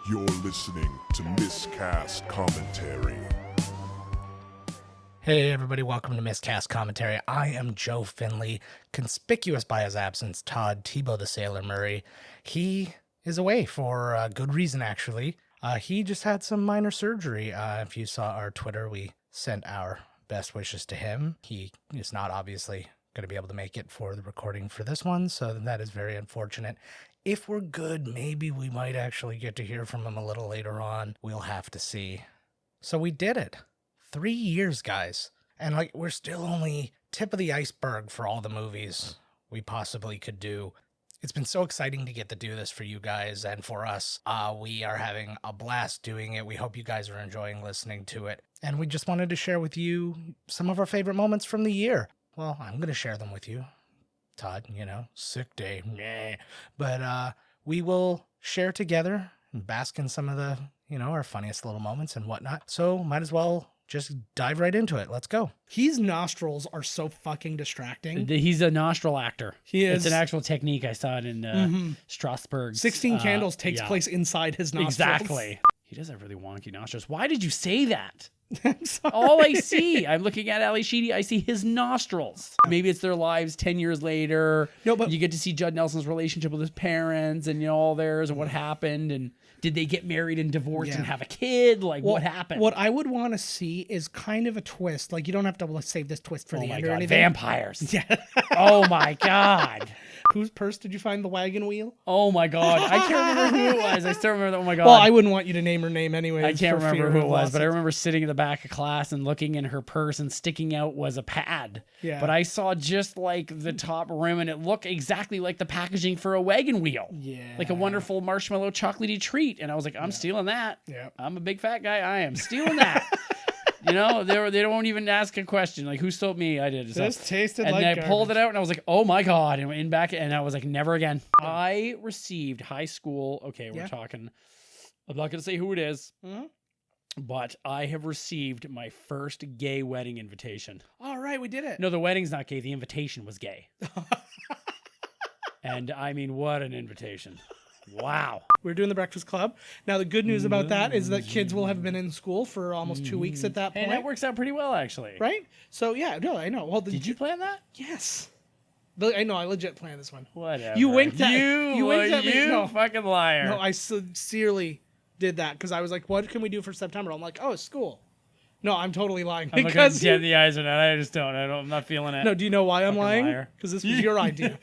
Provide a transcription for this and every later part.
You're listening to Miscast Commentary. Hey everybody, welcome to Miscast Commentary. I am Joe Finley, conspicuous by his absence, Todd Tebow the Sailor Murray. He is away for a good reason, actually. He just had some minor surgery. If you saw our Twitter, we sent our best wishes to him. He is not obviously going to be able to make it for the recording for this one, so that is very unfortunate. If we're good, maybe we might actually get to hear from him a little later on. We'll have to see. So we did it. 3 years, guys. And we're still only tip of the iceberg for all the movies we possibly could do. It's been so exciting to get to do this for you guys and for us. We are having a blast doing it. We hope you guys are enjoying listening to it. And we just wanted to share with you some of our favorite moments from the year. Well, I'm going to share them with you. Todd, sick day. Nah. But we will share together and bask in some of the, our funniest little moments and whatnot. So might as well just dive right into it. Let's go. His nostrils are so fucking distracting. He's a nostril actor. He is. It's an actual technique. I saw it in Strasbourg. 16 Candles takes place inside his nostrils. Exactly. He does have really wonky nostrils. Why did you say that? I'm sorry. All I see, I'm looking at Ali Sheedy, I see his nostrils. Maybe it's their lives 10 years later. No, but you get to see Judd Nelson's relationship with his parents and all theirs and what happened and did they get married and divorced and have a kid? What happened? What I would want to see is kind of a twist. You don't have to save this twist for the end or anything. Vampires. Yeah. Oh my God. Whose purse did you find the wagon wheel? Oh my God. I can't remember who it was. I still remember that. Oh my God. Well, I wouldn't want you to name her name anyway. I can't remember who it was, but I remember sitting in the back of class and looking in her purse and sticking out was a pad. Yeah. But I saw just the top rim and it looked exactly like the packaging for a wagon wheel. Yeah. Like a wonderful marshmallow chocolatey treat. And I was like, I'm stealing that. Yeah. I'm a big fat guy. I am stealing that. They don't even ask a question. Who stole me? I did. This tasted and like then I pulled garbage. it out and I was like, oh my God. And in back and I was like, never again. I received high school. Okay, we're talking. I'm not going to say who it is, but I have received my first gay wedding invitation. All right, we did it. No, the wedding's not gay. The invitation was gay. And I mean, what an invitation. Wow. We're doing the Breakfast Club. Now, the good news about that is that kids will have been in school for almost 2 weeks at that point. And that works out pretty well, actually. Right? So, yeah, no, I know. Well, Did you plan that? Yes. I know, I legit planned this one. Whatever. You winked at you winked at me. You No. fucking liar. No, I sincerely did that because I was like, what can we do for September? I'm like, oh, it's school. No, I'm totally lying. I'm not going to get in the eyes or not. I just don't. I'm not feeling it. No, do you know why I'm Fucking lying? liar. Because this was your idea.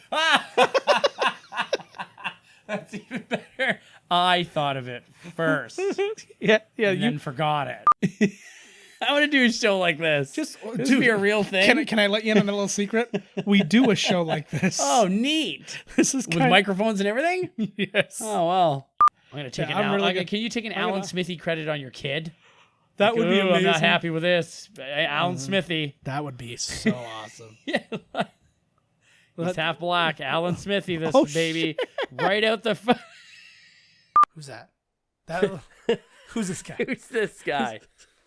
That's even better. I thought of it first. yeah, And then forgot it. I want to do a show like this. This would be a real thing. Can I let you in on a little secret? We do a show like this. Oh, neat. This is With microphones and everything? Yes. Oh, well. I'm going to take Can you take an Alan gonna- Smithy credit on your kid? That would be amazing. I'm not happy with this. Alan Smithy. That would be so awesome. Yeah. He's half black. Alan Smithy, this Oh, baby. Right out the... Who's that? Who's this guy? Who's this guy?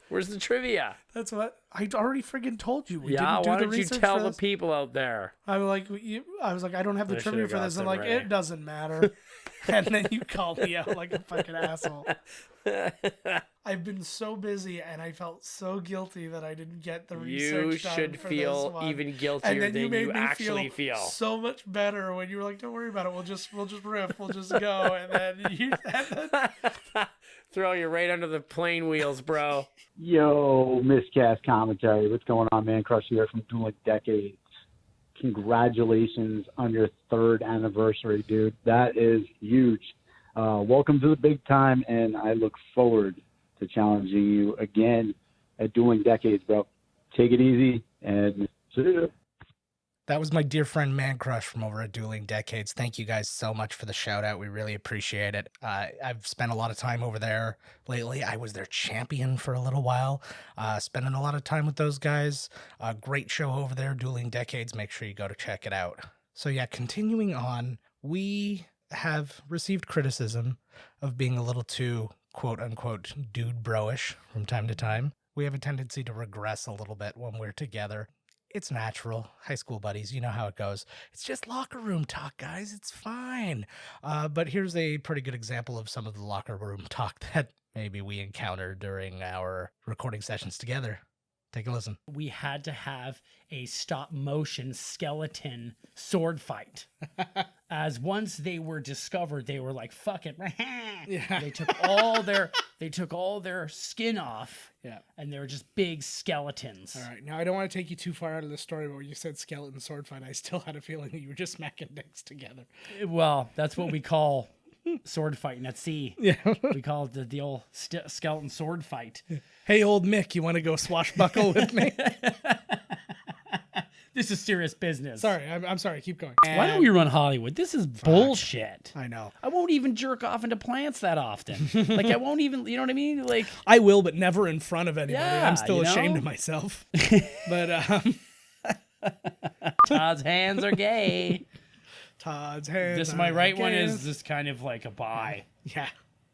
Where's the trivia? That's what I already friggin' told you. We Yeah, didn't do why the don't you research tell for the this. people out there? I was like, I don't have the I trivia should've for got this. I'm that like, right. it doesn't matter. And then you called me out like a fucking asshole. I've been so busy, and I felt so guilty that I didn't get the research done You should for feel this one. even guiltier And then than made you me actually feel. so much better when you were like, "Don't worry about it. We'll just riff. We'll just go." And then Throw you right under the plane wheels, bro. Yo, Miscast Commentary. What's going on, man? Crush here from Dueling Decades. Congratulations on your 3rd anniversary, dude. That is huge. Welcome to the big time, and I look forward to challenging you again at Dueling Decades, bro. Take it easy, and see ya. That was my dear friend Man Crush from over at Dueling Decades. Thank you guys so much for the shout out. We really appreciate it. I've spent a lot of time over there lately. I was their champion for a little while, spending a lot of time with those guys. Great show over there, Dueling Decades. Make sure you go to check it out. So yeah, continuing on, we have received criticism of being a little too quote unquote dude bro-ish from time to time. We have a tendency to regress a little bit when we're together. It's natural. High school buddies, you know how it goes. It's just locker room talk, guys. It's fine. But here's a pretty good example of some of the locker room talk that maybe we encountered during our recording sessions together. Take a listen. We had to have a stop motion skeleton sword fight. As once they were discovered, they were like, fuck it. Yeah. They took all their skin off. Yeah. And they were just big skeletons. All right. Now, I don't want to take you too far out of the story, but when you said skeleton sword fight, I still had a feeling that you were just smacking dicks together. Well, that's what we call sword fighting at sea. Yeah. We call it the old skeleton sword fight. Hey, old Mick, you want to go swashbuckle with me? This is serious business. Sorry, I'm sorry. Keep going. Why don't we run Hollywood? This is bullshit. I know. I won't even jerk off into plants that often. Like, I won't even, you know what I mean? Like, I will, but never in front of anybody. Yeah, I'm still you know? ashamed of myself. But Todd's hands are gay. Todd's hands. This, my are right one gay. is just kind of like a bi. Yeah,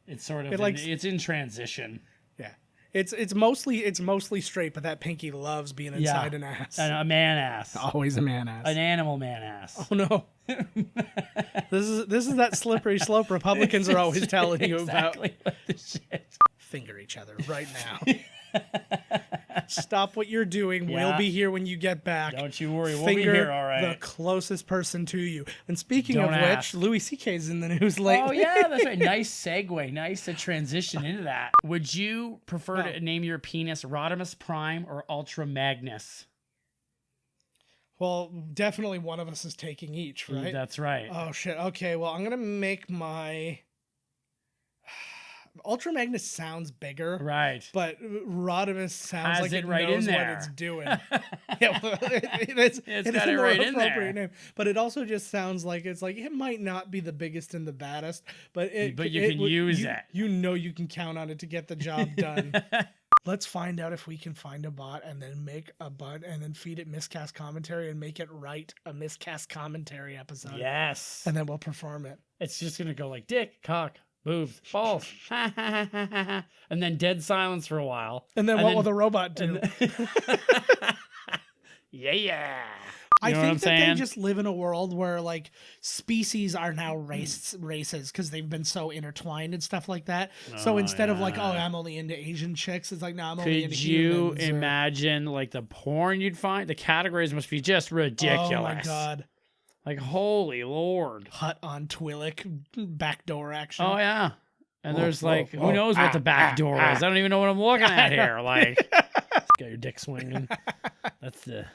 It's sort of, It it's in transition. yeah. It's mostly straight, but that pinky loves being inside an ass. And a man ass. Always a man ass. An animal man ass. Oh no. This is that slippery slope Republicans are always telling you about. Exactly what the shit. Finger each other right now. Stop what you're doing. Yeah. We'll be here when you get back. Don't you worry, we'll Finger be here, all right. the closest person to you. And speaking Don't of ask. which, Louis C.K.'s in the news lately. Oh yeah, that's right. Nice segue. Nice to transition into that. Would you prefer to name your penis Rodimus Prime or Ultra Magnus? Well, definitely one of us is taking each, right? That's right. Oh shit. Okay, well, I'm gonna make my Ultra Magnus sounds bigger, Right. but Rodimus sounds Has like it it right knows in what there. it's doing. Yeah, well, it's got a it more right in appropriate there. name, but it also just sounds like it might not be the biggest and the baddest, but you can use it. You know, you can count on it to get the job done. Let's find out if we can find a bot and then make a bot and then feed it Miscast commentary and make it write a Miscast commentary episode. Yes. And then we'll perform it. It's just gonna go like dick, cock, boobs, balls, and then dead silence for a while. And then what will the robot do? Yeah. I You know what think I'm that saying? they just live in a world where like species are now races because they've been so intertwined and stuff like that. So Oh, instead of like, yeah. oh, I'm only into Asian chicks, it's like, no, I'm only into Could you humans. or- imagine like the porn you'd find? The categories must be just ridiculous. Oh my god, Like, holy Lord. hut on Twillick, backdoor action. Oh, yeah. And Whoa, there's whoa, like, whoa. who knows what the back door is? I don't even know what I'm looking at here. Like, got your dick swinging. That's the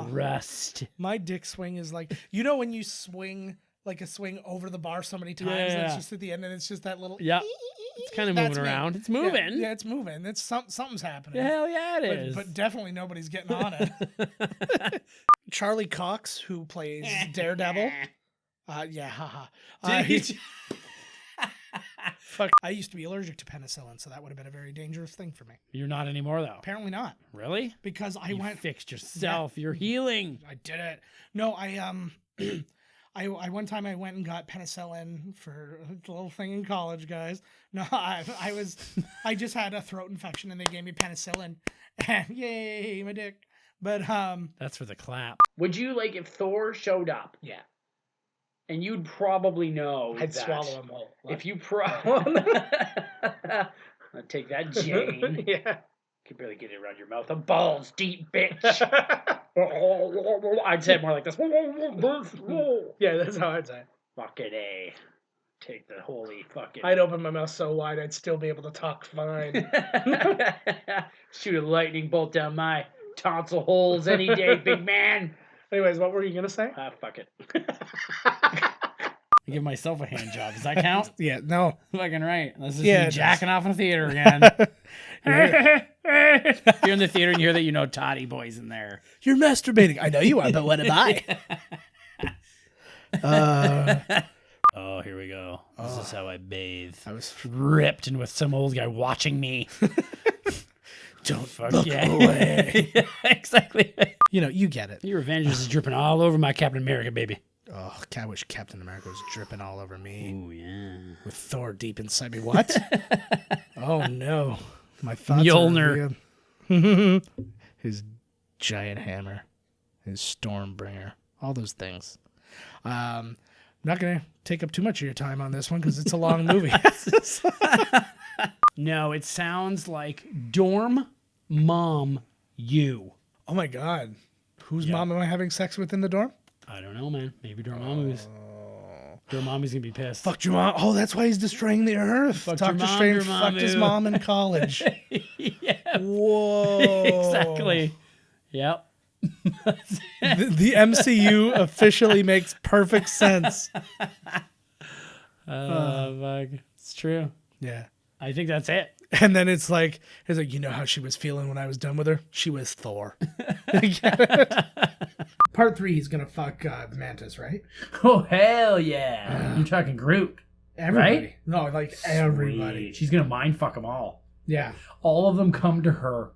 rust. My dick swing is like, you know, when you swing like a swing over the bar so many times, and Yeah. it's just at the end, and it's just that little. Yeah. It's kind of That's moving me. around. It's Yeah, moving. Yeah, it's moving. It's something's happening. Hell yeah, it is. But definitely nobody's getting on it. Charlie Cox, who plays Daredevil. Yeah, haha. Fuck. I used to be allergic to penicillin, so that would have been a very dangerous thing for me. You're not anymore, though. Apparently not, Really? because I You went. fixed yourself. You're healing. I did it. No, I one time I went and got penicillin for a little thing in college, guys. No, I just had a throat infection and they gave me penicillin, and yay, my dick. But That's for the clap. Would you, like, if Thor showed up? yeah, And you'd probably know I'd that swallow them whole. If you I'll take that, Jane. Yeah. Could barely get it around your mouth. A balls deep, bitch. I'd say it more like this. Yeah, that's how I'd say it. Fucking A. Take the holy fucking. I'd open my mouth so wide I'd still be able to talk fine. Shoot a lightning bolt down my tonsil holes any day, big man. Anyways, what were you gonna say? Fuck it. I give myself a hand job. Does that count? Yeah, no. Fucking right. This is Yeah, me it jacking off in the theater again. You're in the theater and you hear that, you know, Toddy Boy's in there. You're masturbating. I know you are, but what am I? Oh, here we go. This is how I bathe. I was Ripped and with some old guy watching me. don't Fuck look yeah. away. Yeah, exactly. You know, you get it. Your Avengers is dripping all over my Captain America, baby. Oh, I wish Captain America was dripping all over me Oh, yeah. with Thor deep inside me. What? Oh no, my thoughts. Mjolnir. Are his giant hammer. his Stormbringer, all those things. I'm not going to take up too much of your time on this one because it's a long movie. No, it sounds like Dorm Mom You. Oh my God. Whose mom am I having sex with in the dorm? I don't know, man. Maybe Dormammu's. Dormammu's gonna be pissed. Fucked your mom. Oh, that's why he's destroying the earth. Fucked Doctor your mom, Strange fucked his Dormammu. mom in college. Yeah. Whoa. Exactly. Yep. The MCU officially makes perfect sense. Fuck. It's true. Yeah. I think that's it. And then it's like, you know how she was feeling when I was done with her? She was Thor. Part 3, he's going to fuck Mantis, right? Oh, hell yeah. You're talking Groot. Everybody. Right? No, like everybody. Sweet. She's going to mind fuck them all. Yeah. All of them come to her.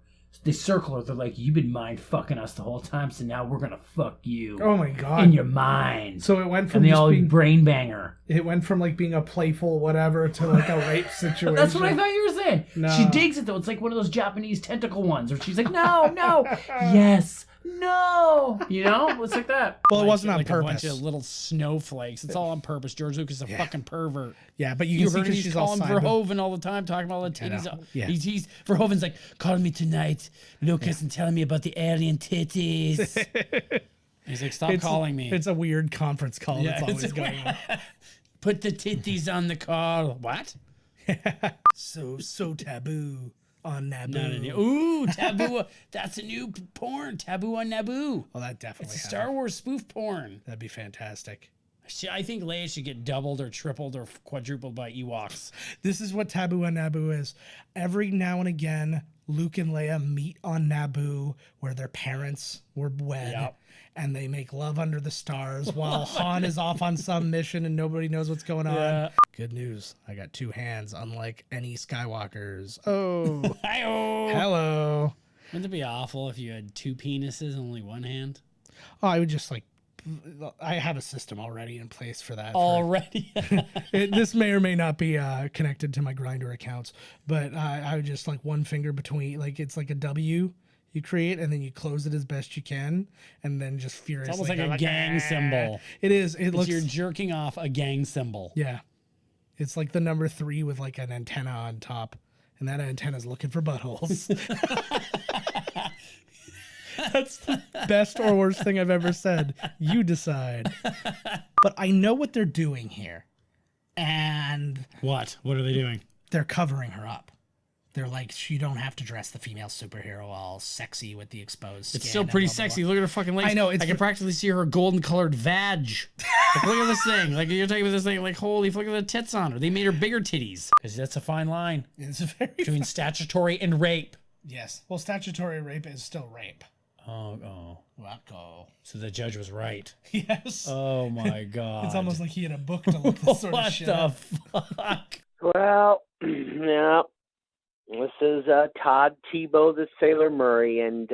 They circle her. They're like, you've been mind fucking us the whole time, so now we're going to fuck you. Oh my God. In your mind. So it went from and they just all being, brain banger. it went from like being a playful whatever to like a rape situation. That's what I thought you were saying. No. She digs it though. It's like one of those Japanese tentacle ones where she's like, no, no, yes, no. You know? It's like that. Well, it wasn't on like purpose. A bunch of little snowflakes. It's all on purpose. George Lucas is a fucking pervert. Yeah, but you You can see heard because he's she's all calling signed up. Verhoeven all the time, talking about all the titties. know. Yeah. He's Verhoeven's like, call me tonight, Lucas, and telling me about the alien titties. He's like, stop calling me. It's a weird conference call Yeah, that's always it's- going on. Put the titties on the call. What? So taboo on Naboo. Not a new. Ooh, Taboo. That's a new porn. Taboo on Naboo. Well, that definitely It's a Star Wars spoof porn. That'd be fantastic. I think Leia should get doubled or tripled or quadrupled by Ewoks. This is what Taboo on Naboo is. Every now and again, Luke and Leia meet on Naboo where their parents were wed. Yep. And they make love under the stars while Han is off on some mission and nobody knows what's going on. Yeah. Good news. I got 2 hands, unlike any Skywalkers. Oh. Hi-oh. Hello. Wouldn't it be awful if you had 2 penises and only 1 hand? Oh, I would just like, I have a system already in place for that. Already? This may or may not be connected to my Grinder accounts, but I would just like one finger between, like it's like a W you create, and then you close it as best you can, and then just furiously. It's almost like go a gang symbol. It is. It looks. You're jerking off a gang symbol. Yeah, it's like the number 3 with like an antenna on top, and that antenna's looking for buttholes. That's the best or worst thing I've ever said. You decide. But I know what they're doing here, and What? What are they doing? they're covering her up. They're like, you don't have to dress the female superhero all sexy with the exposed skin. It's still and pretty blah, blah, sexy. blah. Look at her fucking legs. I know, I it's can practically see her golden colored vag. Like, look at this thing. Like, you're talking about this thing. Like, holy, look at the tits on her. They made her bigger titties. Because that's a fine line It's very between statutory and rape. yes. Well, statutory rape is still rape. Oh. Wacko. So the judge was right. Yes. Oh my god. It's almost like he had a book to look this sort of what shit the up. fuck? Well, yeah. This is Todd Tebow, the Sailor Murray, and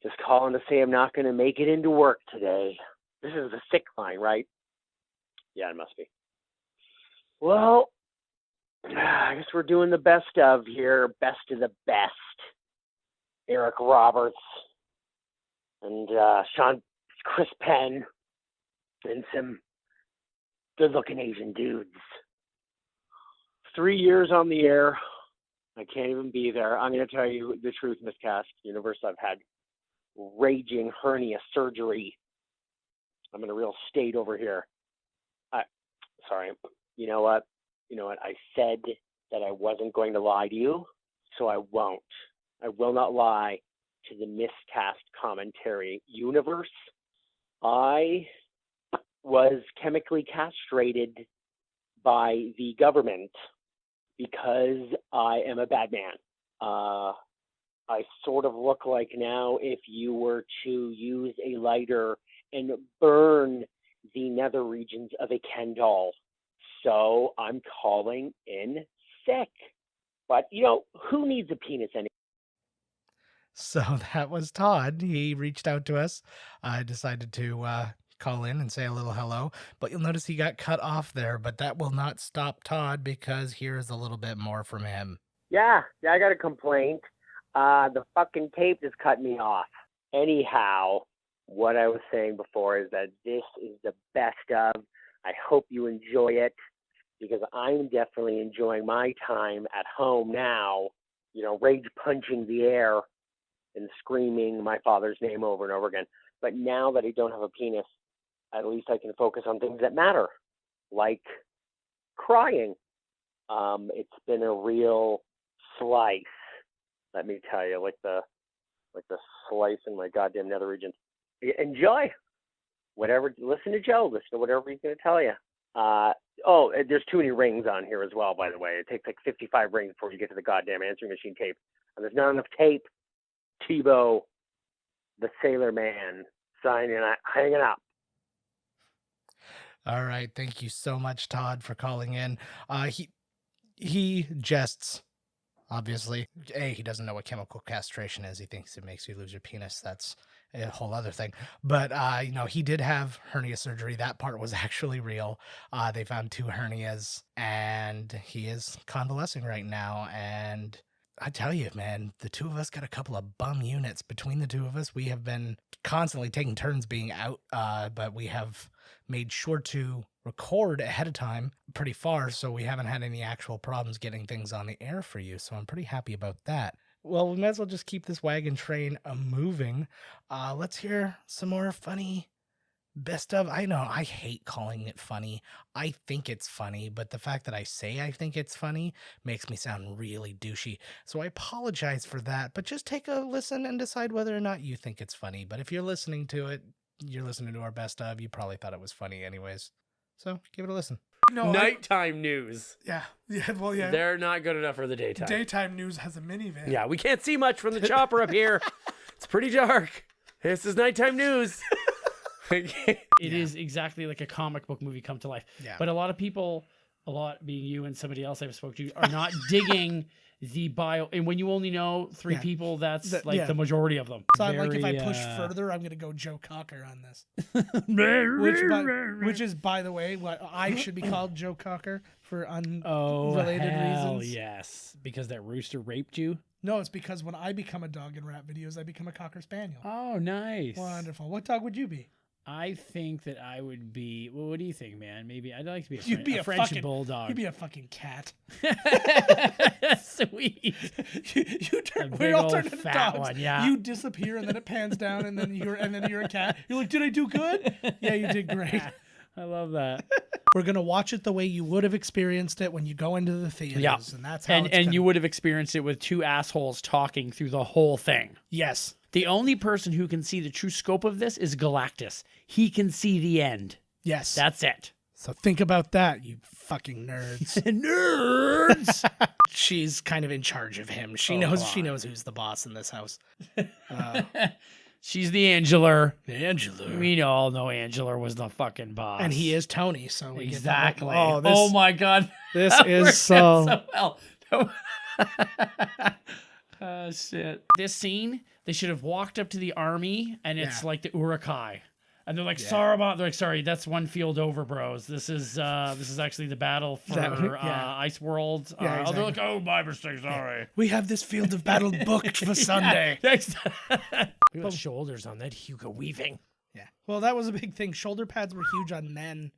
just calling to say I'm not going to make it into work today. This is a sick line, right? Yeah, it must be. Well, I guess we're doing the best of here, best of the best. Eric Roberts and Chris Penn and some good-looking Asian dudes. 3 years on the air. I can't even be there. I'm going to tell you the truth, Miscast Universe. I've had raging hernia surgery. I'm in a real state over here. Sorry. You know what? I said that I wasn't going to lie to you, so I won't. I will not lie to the Miscast commentary universe. I was chemically castrated by the government because I am a bad man. I sort of look like now if you were to use a lighter and burn the nether regions of a Ken doll. So I'm calling in sick. But, who needs a penis anymore? So that was Todd. He reached out to us. I decided to call in and say a little hello, but you'll notice he got cut off there, but that will not stop Todd because here is a little bit more from him. Yeah, I got a complaint. The fucking tape just cut me off. Anyhow, what I was saying before is that this is the best of. I hope you enjoy it because I'm definitely enjoying my time at home now, rage punching the air and screaming my father's name over and over again. But now that I don't have a penis, at least I can focus on things that matter, like crying. It's been a real slice, let me tell you, like the slice in my goddamn nether regions. Enjoy. Whatever. Listen to Joe. Listen to whatever he's going to tell you. There's too many rings on here as well, by the way. It takes like 55 rings before you get to the goddamn answering machine tape. And there's not enough tape. Tebow, the Sailor Man, hanging up. All right. Thank you so much, Todd, for calling in. He jests, obviously. He doesn't know what chemical castration is. He thinks it makes you lose your penis. That's a whole other thing. But, he did have hernia surgery. That part was actually real. They found 2 hernias, and he is convalescing right now. And I tell you, man, the 2 of us got a couple of bum units. Between the 2 of us, we have been constantly taking turns being out, but we have made sure to record ahead of time pretty far, so we haven't had any actual problems getting things on the air for you, so I'm pretty happy about that. Well, we might as well just keep this wagon train moving. Let's hear some more funny best of. I know, I hate calling it funny. I think it's funny, but the fact that I say I think it's funny makes me sound really douchey, so I apologize for that, but just take a listen and decide whether or not you think it's funny. But if you're listening to it, you're listening to our best of, you probably thought it was funny anyways. So give it a listen. No, nighttime news. Yeah. Well, yeah. They're not good enough for the daytime. Daytime news has a minivan. Yeah, we can't see much from the chopper up here. It's pretty dark. This is nighttime news. It is exactly like a comic book movie come to life. Yeah. But a lot of people, being you and somebody else I've spoke to, are not digging the bio. And when you only know 3 people, that's the majority of them. So if I push further, I'm going to go Joe Cocker on this. which is, by the way, what I should be called, Joe Cocker, for unrelated reasons. Yes, because that rooster raped you. No, it's because when I become a dog in rap videos, I become a Cocker Spaniel. Oh, nice. Wonderful. What dog would you be? I think that I would be. Well, what do you think, man? Maybe I'd like to be a French French bulldog. You'd be a fucking cat. Sweet. We all turn into fat dogs. One, yeah. You disappear and then it pans down and then you're a cat. You're like, did I do good? Yeah, you did great. I love that. We're gonna watch it the way you would have experienced it when you go into the theaters, and that's how. And you would have experienced it with 2 assholes talking through the whole thing. Yes. The only person who can see the true scope of this is Galactus. He can see the end. Yes. That's it. So think about that, you fucking nerds. Nerds! She's kind of in charge of him. She knows who's the boss in this house. She's the Angeler. Angela. We all know Angeler was the fucking boss. And he is Tony, so we exactly. Get oh my God. This is so well. Oh shit. This scene, they should have walked up to the army and it's like the Urukai. And they're like, sorry, that's one field over, bros. This is actually the battle for Ice World. Exactly. They're like, oh, my mistake, sorry. We have this field of battle booked for Sunday. We got shoulders on that Hugo Weaving. Yeah. Well, that was a big thing. Shoulder pads were huge on men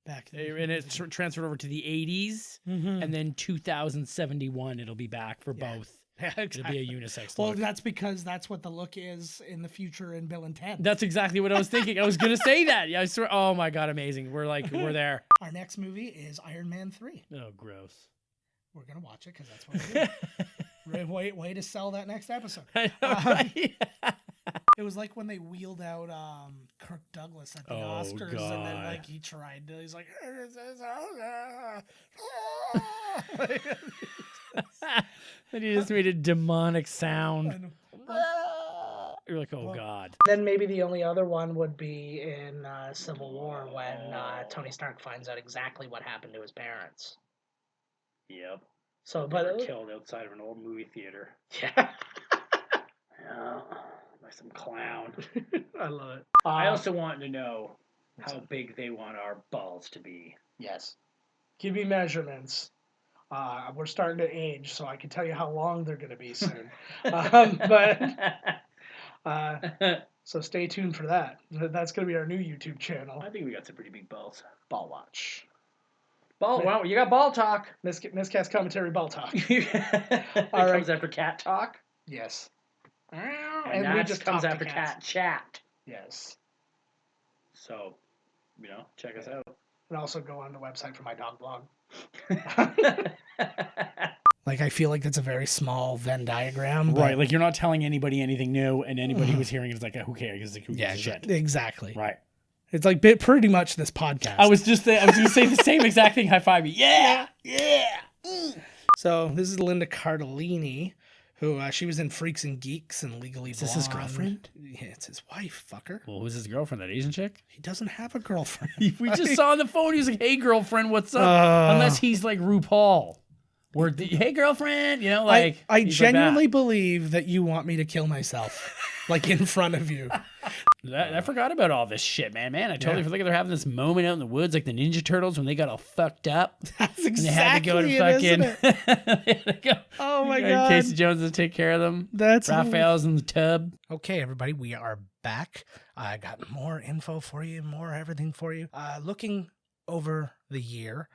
back then. And it transferred over to the 80s. Mm-hmm. And then 2071, it'll be back for both. Yeah, exactly. It'll be a unisex Well, look. that's because that's what the look is in the future in Bill and Ted. That's exactly what I was thinking. I was going to say that. Yeah, I swear. Oh, my God, amazing. We're there. Our next movie is Iron Man 3. Oh, gross. We're going to watch it because that's what we do. Way to sell that next episode. I know, right? It was like when they wheeled out Kirk Douglas at the Oscars, God. And then like he's like, and he just made a demonic sound. You're like, oh, God. Then maybe the only other one would be in Civil War when Tony Stark finds out exactly what happened to his parents. Yep. So, They were killed outside of an old movie theater. Yeah. Yeah. By some clown. I love it. I also want to know how big they want our balls to be. Yes. Give me measurements. We're starting to age, so I can tell you how long they're going to be soon. But So stay tuned for that. That's going to be our new YouTube channel. I think we got some pretty big balls. Ball Watch. Wow, you got ball talk. Miscast commentary ball talk. It All right. comes after cat talk. Yes. And we that just comes talk to after cats. cat chat. Yes. So, check us out. And also go on the website for my dog blog. Like, I feel like that's a very small Venn diagram. But... Right, like you're not telling anybody anything new, and anybody who's hearing it is like, who cares? It's like, who gives a shit? Exactly. Right. It's like pretty much this podcast. I was going to say the same exact thing. High five you. Yeah. So this is Linda Cardellini, who she was in Freaks and Geeks and Legally Blonde. Is this his girlfriend? Yeah, it's his wife, fucker. Well, who's his girlfriend? That Asian chick? He doesn't have a girlfriend. We just saw on the phone. He was like, "Hey, girlfriend, what's up?" Unless he's like RuPaul. Or, hey, girlfriend, I genuinely believe that you want me to kill myself, like in front of you. I forgot about all this shit, man. I totally forgot they're having this moment out in the woods, like the Ninja Turtles when they got all fucked up. That's and they had to go to isn't it? they had to go. Oh my god! Casey Jones to take care of them. That's Raphael's in the tub. Okay, everybody, we are back. I got more info for you, more everything for you. Looking over the year.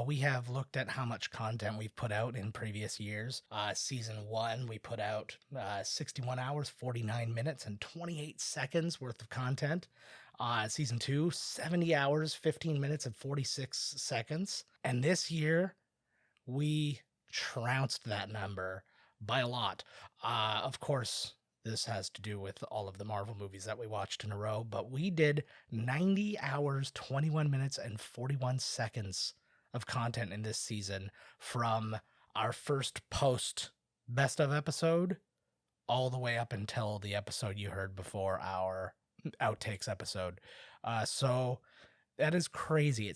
We have looked at how much content we've put out in previous years. Season 1, we put out 61 hours, 49 minutes, and 28 seconds worth of content. Season 2, 70 hours, 15 minutes, and 46 seconds. And this year, we trounced that number by a lot. Of course, this has to do with all of the Marvel movies that we watched in a row, but we did 90 hours, 21 minutes, and 41 seconds of content in this season, from our first post best of episode all the way up until the episode you heard before, our outtakes episode. So that is crazy.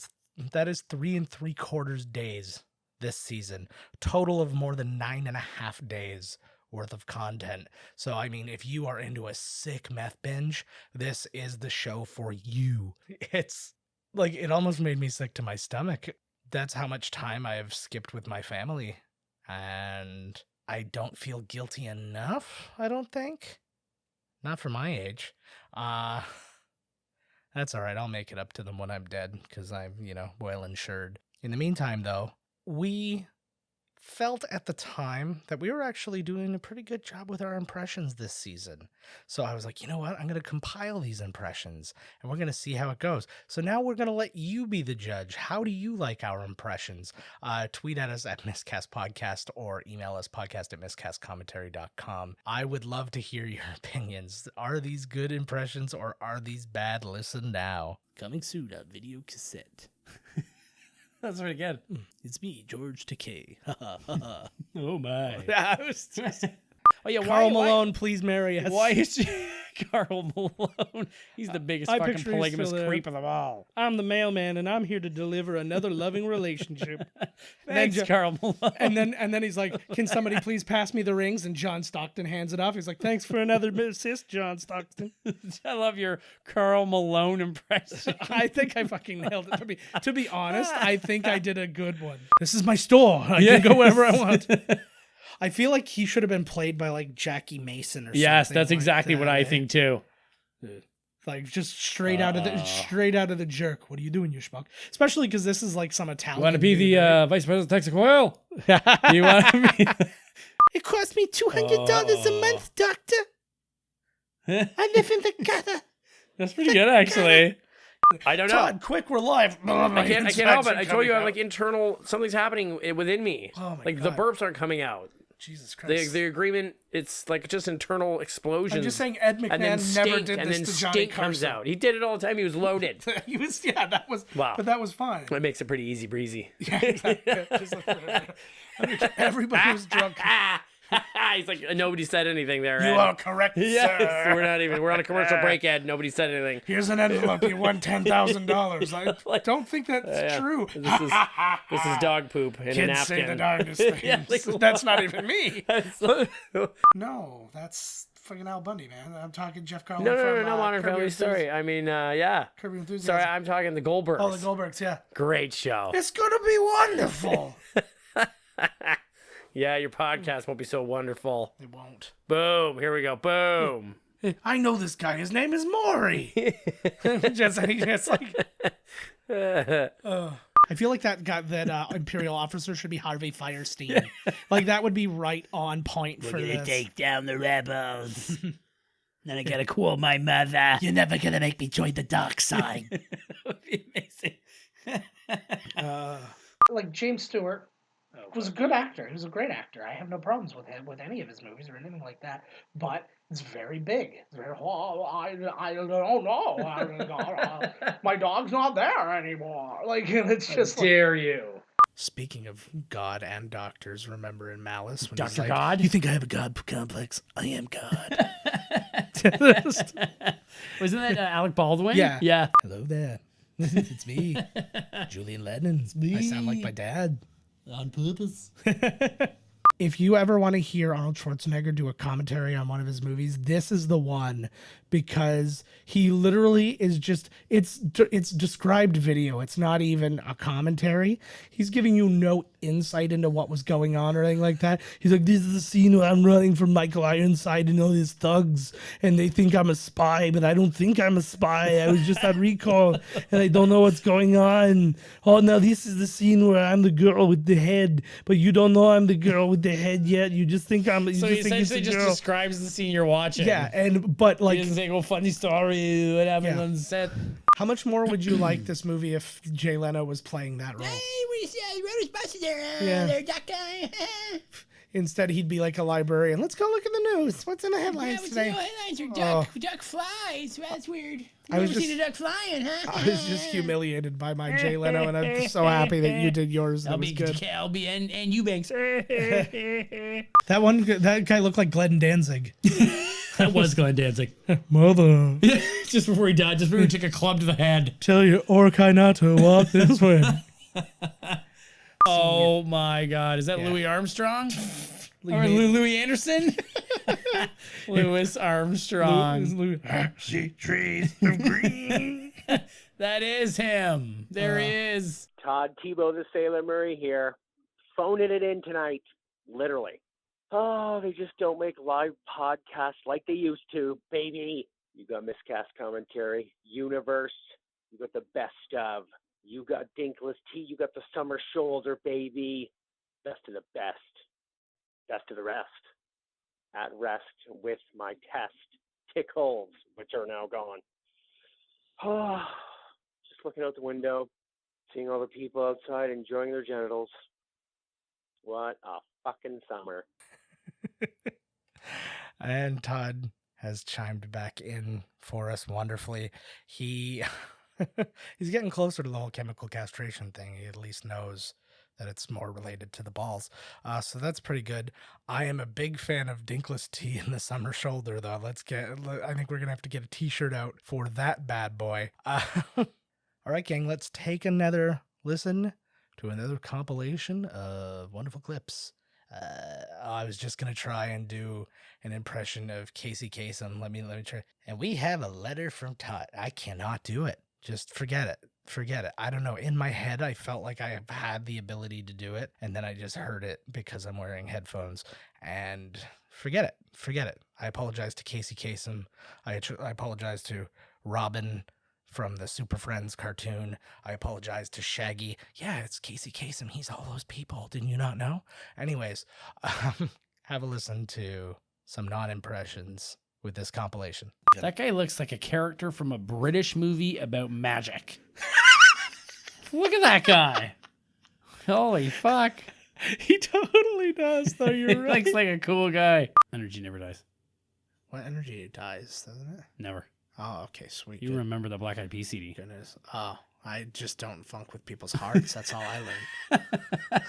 That is 3 3/4 days this season, total of more than 9.5 days worth of content. So I mean, if you are into a sick meth binge, this is the show for you. It's like, it almost made me sick to my stomach. That's how much time I have skipped with my family, and I don't feel guilty enough, I don't think. Not for my age. That's all right. I'll make it up to them when I'm dead, because I'm, well insured. In the meantime, though, we felt at the time that we were actually doing a pretty good job with our impressions this season. So I was like, you know what? I'm going to compile these impressions and we're going to see how it goes. So now we're going to let you be the judge. How do you like our impressions? Tweet at us at Miscast Podcast or email us podcast@miscastcommentary.com. I would love to hear your opinions. Are these good impressions or are these bad? Listen now. Coming soon on video cassette. That's pretty good. It's me, George Takei. Oh my. Oh yeah, Carl Malone, please marry us. Why is Carl Malone? He's the biggest fucking polygamous creep of them all. I'm the mailman, and I'm here to deliver another loving relationship. Thanks, Carl Malone. And then he's like, "Can somebody please pass me the rings?" And John Stockton hands it off. He's like, "Thanks for another assist, John Stockton." I love your Carl Malone impression. I think I fucking nailed it. To be honest, I think I did a good one. This is my store. I can go wherever I want. I feel like he should have been played by like Jackie Mason or something. Yes, that's exactly what I think too. Like just straight out of the Jerk. What are you doing, you schmuck? Especially because this is like some Italian. You want to be the vice president of Texas Oil? You want to be? It cost me $200 a month, doctor. I live in the gutter. That's pretty good, actually. I don't know. Todd, quick, we're live. I can't help it. I told you I have like internal, something's happening within me. Oh my like God. the burps aren't coming out. Jesus Christ. The agreement, it's like just internal explosions. I'm just saying Ed McMahon never did and this then to Johnny stink Carson. comes out. He did it all the time. He was loaded. That was wow. But that was fine. That makes it pretty easy breezy. Yeah, exactly. Just like, everybody was drunk. He's like, nobody said anything there. You Ed. are correct, Yes, sir. we're on a commercial break, Ed. Nobody said anything. Here's an envelope. You won $10,000. I don't think that's true. This is dog poop in a Kids napkin. say the darndest things. Yeah, like, that's not even me. No, that's fucking Al Bundy, man. I'm talking Jeff Garland. No, Modern Family. Sorry, I mean, yeah. Curb Your Enthusiasm. Sorry, I'm talking the Goldbergs. Oh, the Goldbergs, yeah. Great show. It's gonna be wonderful. Yeah, your podcast won't be so wonderful. It won't. Boom. Here we go. Boom. I know this guy. His name is Maury. just like. I feel like that Imperial officer should be Harvey Firestein. Like that would be right on point for this. Take down the rebels. Then I gotta call my mother. You're never gonna make me join the dark side. That would be amazing. Like James Stewart was a good actor. He was a great actor. I have no problems with him with any of his movies or anything like that. But it's very big. It's very. I don't know. My dog's not there anymore. Like it's just. Dare you? Speaking of God and doctors, remember in Malice when he's Dr. like, God? You think I have a God complex? I am God. Wasn't that Alec Baldwin? Yeah. Yeah. Hello there. It's me, Julian Lennon. It's me. I sound like my dad. On purpose. If you ever want to hear Arnold Schwarzenegger do a commentary on one of his movies, this is the one, because he literally is just, it's described video. It's not even a commentary. He's giving you no insight into what was going on or anything like that. He's like, this is the scene where I'm running from Michael Ironside and all his thugs, and they think I'm a spy, but I don't think I'm a spy. I was just on recall, and I don't know what's going on. Oh, now this is the scene where I'm the girl with the head, but you don't know I'm the girl with the head yet. You just think I'm. You So just he think it's essentially a just girl. describes the scene you're watching. Yeah, but He like, doesn't say, "Well, funny story. What happened Yeah. on set?" how much more would you like this movie if Jay Leno was playing that role? Yeah. There, duck guy. Instead, he'd be like a librarian. Let's go look at the news. What's in the headlines today? Headlines are duck flies. That's weird. You I was never just- seen a duck flying, huh? I was just humiliated by my Jay Leno, and I'm so happy that you did yours. That was good. Calby and Eubanks. That guy looked like Glenn Danzig. That was Glenn Danzig. Mother, Just before he died, just before he took a club to the head. tell your Orkai not to walk this way. Oh my God! Is that Louis Armstrong? Or Louis Anderson? Louis Armstrong. See trees of green. That is him. There he is. Todd Tebow the Sailor Murray here. Phoning it in tonight. Literally. Oh, they just don't make live podcasts like they used to, baby. You got Miscast commentary, Universe. You got the best of. You got Dinkless T. You got the Summer Shoulder, baby. Best of the best. Best of the rest. At rest with my test tickles, which are now gone. Oh, just looking out the window, seeing all the people outside enjoying their genitals. What a fucking summer. And Todd has chimed back in for us wonderfully. He's getting closer to the whole chemical castration thing. He at least knows that it's more related to the balls. So that's pretty good. I am a big fan of Dinkless T in the Summer Shoulder, though. I think we're going to have to get a t-shirt out for that bad boy. All right, gang, let's take another listen to another compilation of wonderful clips. I was just going to try and do an impression of Casey Kasem. Let me try. And we have a letter from Todd. I cannot do it. Just forget it. Forget it. I don't know. In my head, I felt like I have had the ability to do it. And then I just heard it because I'm wearing headphones. And forget it. Forget it. I apologize to Casey Kasem. I apologize to Robin from the Super Friends cartoon. I apologize to Shaggy. Yeah, it's Casey Kasem. He's all those people. Didn't you not know? Anyways, have a listen to some non-impressions with this compilation. That guy looks like a character from a British movie about magic. Look at that guy. Holy fuck. He totally does, though. He You're right. looks like a cool guy. Energy never dies. What energy dies, doesn't it? Never. Oh, okay, sweet. You remember the Black Eyed Peas CD. Goodness. Oh, I just don't funk with people's hearts. That's all I learned.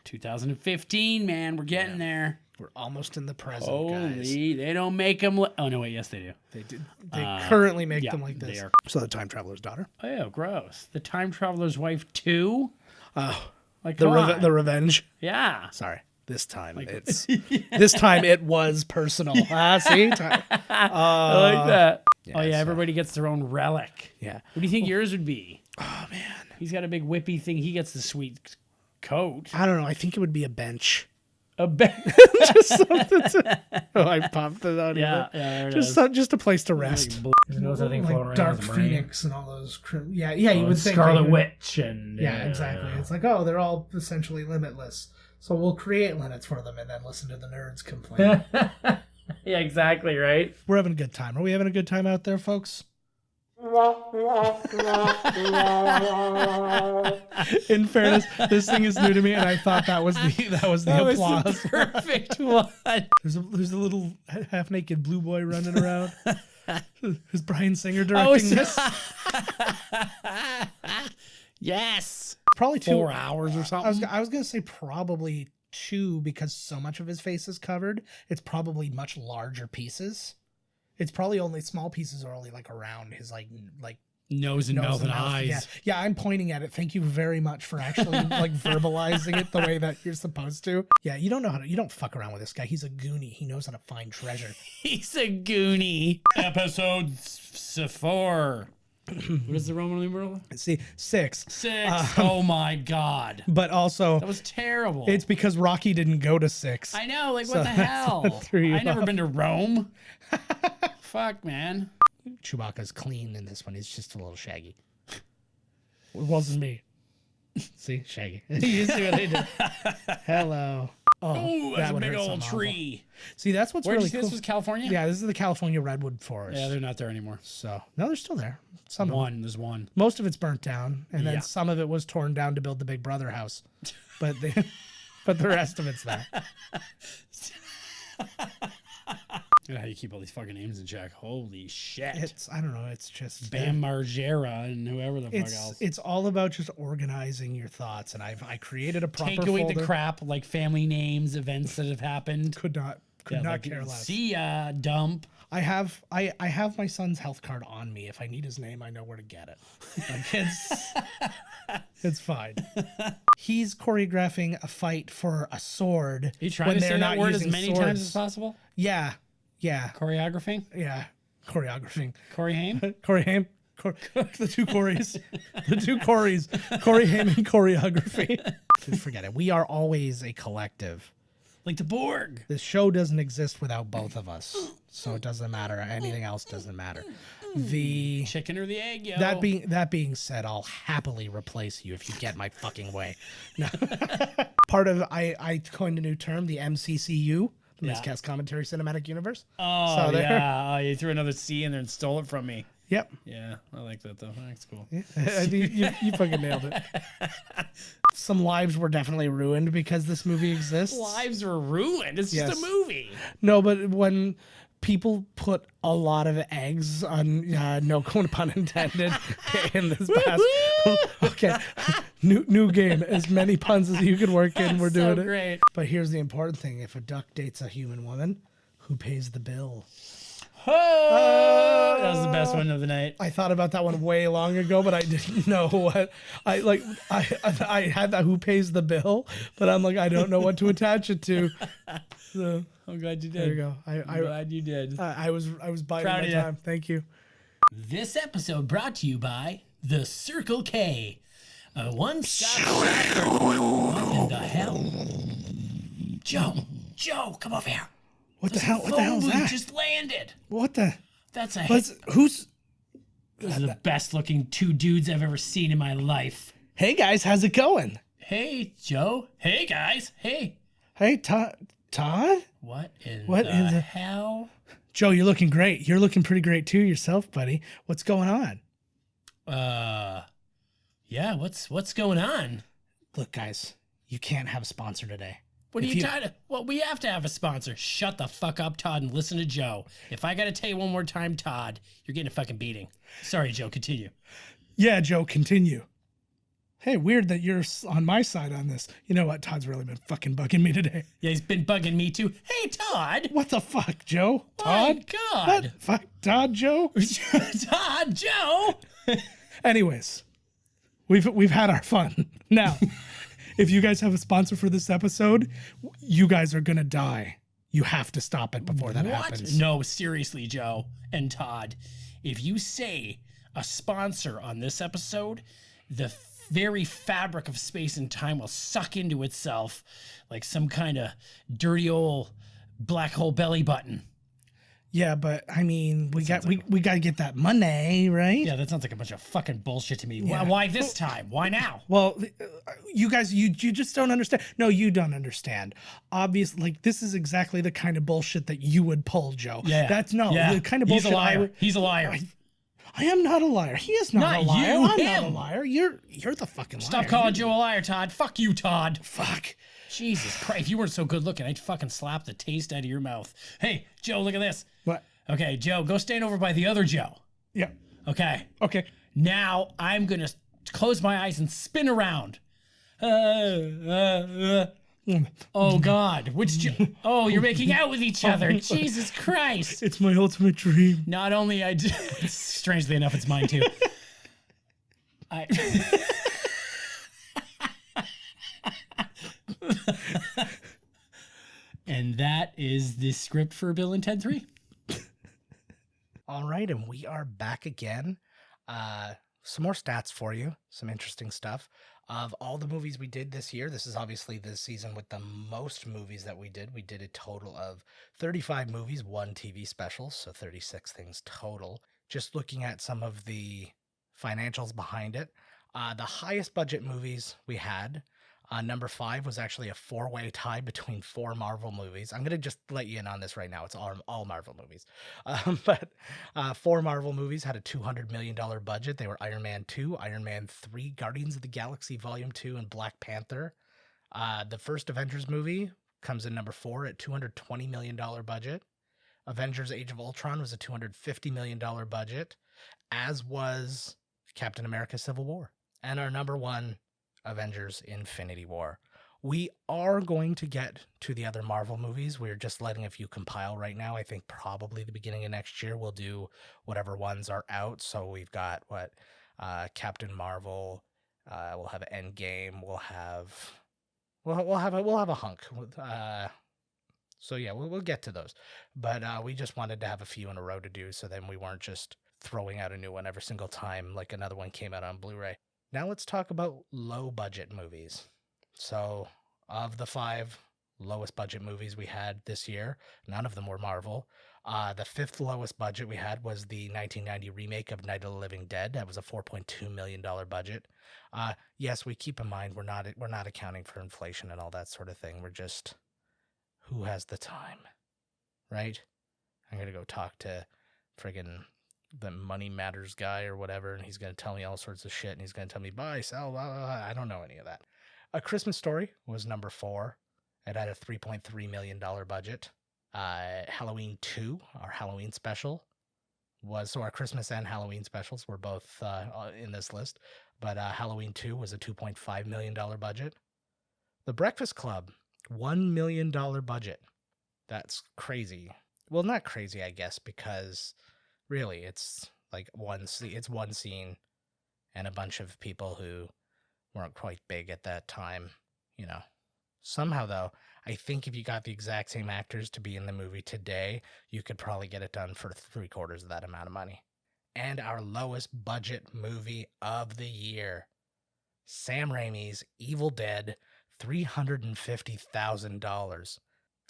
2015, man. We're getting there. We're almost in the present, guys. Holy, they don't make them. Oh, no, wait. Yes, they do. They do. They currently make them like they this. are. So the time traveler's daughter. Oh, gross. The Time Traveler's Wife 2? Oh, Like, the come on. the revenge. Yeah. Sorry. This time this time it was personal. See? I like that. Oh, yeah. so- Everybody gets their own relic. Yeah. What do you think yours would be? Oh man. He's got a big whippy thing. He gets the sweet coat. I don't know. I think it would be a bench. A bear. Just something to, oh, I popped it out. Yeah, Here. yeah, there it Just is. just a place to rest. Like Dark Phoenix and all those. Yeah, you would think. Scarlet they would- Witch and Yeah, exactly. It's like, oh, they're all essentially limitless. So we'll create limits for them and then listen to the nerds complain. Yeah, exactly, right? We're having a good time. Are we having a good time out there, folks? In fairness, this thing is new to me, and I thought that was the applause. Perfect one. There's a little half naked blue boy running around. Is Bryan Singer Oh, directing this? Yes. Probably 4 hours or something. I was gonna say probably 2 because so much of his face is covered. It's probably much larger pieces. It's probably only small pieces are only like around his like Nose and mouth and eyes. Yeah, I'm pointing at it. Thank you very much for actually like verbalizing it the way that you're supposed to. Yeah, you don't fuck around with this guy. He's a goonie. He knows how to find treasure. He's a goonie. Episode 4. What is the Roman numeral? See, 6. 6. Oh my God. But also, That was terrible. it's because Rocky didn't go to 6. I know, like So what the that's hell? what threw you I never off. been to Rome. Fuck, man. Chewbacca's clean in this one. He's just a little shaggy. It wasn't me. See, shaggy. You see what I did? Hello. Oh, that that's a would big hurt old some awful. tree. See, that's what's Where did really you say cool. this was California? Yeah, this is the California redwood forest. Yeah, they're not there anymore. So no, they're still there. Some of them. There's one. Most of it's burnt down, and then Yeah. some of it was torn down to build the Big Brother house. But but the rest of it's there. How you keep all these fucking names in check? Holy shit! I don't know. It's just Bam Margera and whoever the fuck else. It's all about just organizing your thoughts, and I created a proper Take away folder. the crap like family names, events that have happened. Could not like, care less. See ya, dump. I have my son's health card on me. If I need his name, I know where to get it. Like it's fine. He's choreographing a fight for a sword. Are you trying when to they're say not that word as using many swords. times as possible? Yeah. Choreographing? Yeah. Choreographing. Corey Haim? Corey Haim. The two Corys. The two Corys. Corey Haim and choreography. Just forget it. We are always a collective. Like the Borg. This show doesn't exist without both of us. So it doesn't matter. Anything else doesn't matter. The chicken or the egg, yo. That being said, I'll happily replace you if you get my fucking way. No. Part of I coined a new term, the MCCU. Miscast Commentary Cinematic Universe. Oh, So there. yeah. Oh, you threw another C in there and stole it from me. Yep. Yeah, I like that, though. That's cool. Yeah. you fucking nailed it. Some lives were definitely ruined because this movie exists. Lives were ruined. It's just a movie. No, but when people put a lot of eggs on, no pun intended, in this past. Okay, new game. As many puns as you can work in, we're doing it. Great. But here's the important thing: if a duck dates a human woman, who pays the bill? Oh, that was the best one of the night. I thought about that one way long ago, but I didn't know what I had that who pays the bill, but I'm like, I don't know what to attach it to. So I'm glad you did. there you go. I'm glad you did. I was biding Proud my of ya. time. Thank you. This episode brought to you by the Circle K, a one-stop shop. What in the hell? Joe, come over here. What the hell is that? Just landed. What the? That's a Who's? Those are the best looking two dudes I've ever seen in my life. Hey guys, how's it going? Hey, Joe. Hey, guys. Hey. Hey, Todd. What in What the in the- hell? Joe, you're looking great. You're looking pretty great too yourself, buddy. What's going on? Yeah, what's going on? Look, guys, you can't have a sponsor today. What are If you trying to? Well, we have to have a sponsor. Shut the fuck up, Todd, and listen to Joe. If I gotta tell you one more time, Todd, you're getting a fucking beating. Sorry, Joe. Continue. Yeah, Joe, continue. Hey, weird that you're on my side on this. You know what? Todd's really been fucking bugging me today. Yeah, he's been bugging me too. Hey, Todd. What the fuck, Joe? My Todd? God. What? Fuck, Todd, Joe? Todd, Joe. Anyways, we've had our fun. Now, if you guys have a sponsor for this episode, you guys are gonna die. You have to stop it before that happens. No, seriously, Joe and Todd. If you say a sponsor on this episode, the very fabric of space and time will suck into itself like some kind of dirty old black hole belly button. Yeah, but I mean, we got to get that money, right? Yeah, that sounds like a bunch of fucking bullshit to me. Yeah. Why this time? Why now? Well, you guys, you just don't understand. No, you don't understand. Obviously, like this is exactly the kind of bullshit that you would pull, Joe. Yeah, that's no yeah. the kind of bullshit. He's a liar. He's a liar. I am not a liar. He is not a liar. You, I'm him. not a liar. You're the fucking liar. Stop calling Joe a liar, Todd. Fuck you, Todd. Fuck. Jesus Christ! If you weren't so good looking, I'd fucking slap the taste out of your mouth. Hey, Joe, look at this. What? Okay, Joe, go stand over by the other Joe. Yeah. Okay. Okay. Now I'm gonna close my eyes and spin around. Oh God, which Joe? Oh, you're making out with each other. Jesus Christ! It's my ultimate dream. Not only I, strangely enough, it's mine too. And that is the script for Bill and Ted 3. All right, and we are back again. Some more stats for you, some interesting stuff. Of all the movies we did this year, this is obviously the season with the most movies that we did. We did a total of 35 movies, 1 TV special, so 36 things total. Just looking at some of the financials behind it, the highest budget movies we had, number 5 was actually a 4-way tie between 4 Marvel movies. I'm going to just let you in on this right now. It's all Marvel movies. But 4 Marvel movies had a $200 million budget. They were Iron Man 2, Iron Man 3, Guardians of the Galaxy Volume 2, and Black Panther. The first Avengers movie comes in number 4 at $220 million budget. Avengers Age of Ultron was a $250 million budget, as was Captain America Civil War. And our number 1, Avengers Infinity War. We are going to get to the other Marvel movies. We're just letting a few compile right now. I think probably the beginning of next year we'll do whatever ones are out. So we've got Captain Marvel, we'll have Endgame, we'll have a hunk. So yeah, we'll get to those. But we just wanted to have a few in a row to do, so then we weren't just throwing out a new one every single time like another one came out on Blu-ray. Now let's talk about low-budget movies. So, of the 5 lowest budget movies we had this year, none of them were Marvel. The 5th lowest budget we had was the 1990 remake of Night of the Living Dead. That was a $4.2 million budget. Yes, we keep in mind we're not accounting for inflation and all that sort of thing. We're just, who has the time, right? I'm going to go talk to friggin' the Money Matters guy or whatever, and he's going to tell me all sorts of shit, and he's going to tell me buy, sell, blah, blah, blah. I don't know any of that. A Christmas Story was number 4. It had a $3.3 million budget. Halloween 2, our Halloween special, so our Christmas and Halloween specials were both in this list, but Halloween 2 was a $2.5 million budget. The Breakfast Club, $1 million budget. That's crazy. Well, not crazy, I guess, because really, it's like one scene and a bunch of people who weren't quite big at that time, you know. Somehow, though, I think if you got the exact same actors to be in the movie today, you could probably get it done for 3/4 of that amount of money. And our lowest budget movie of the year, Sam Raimi's Evil Dead, $350,000.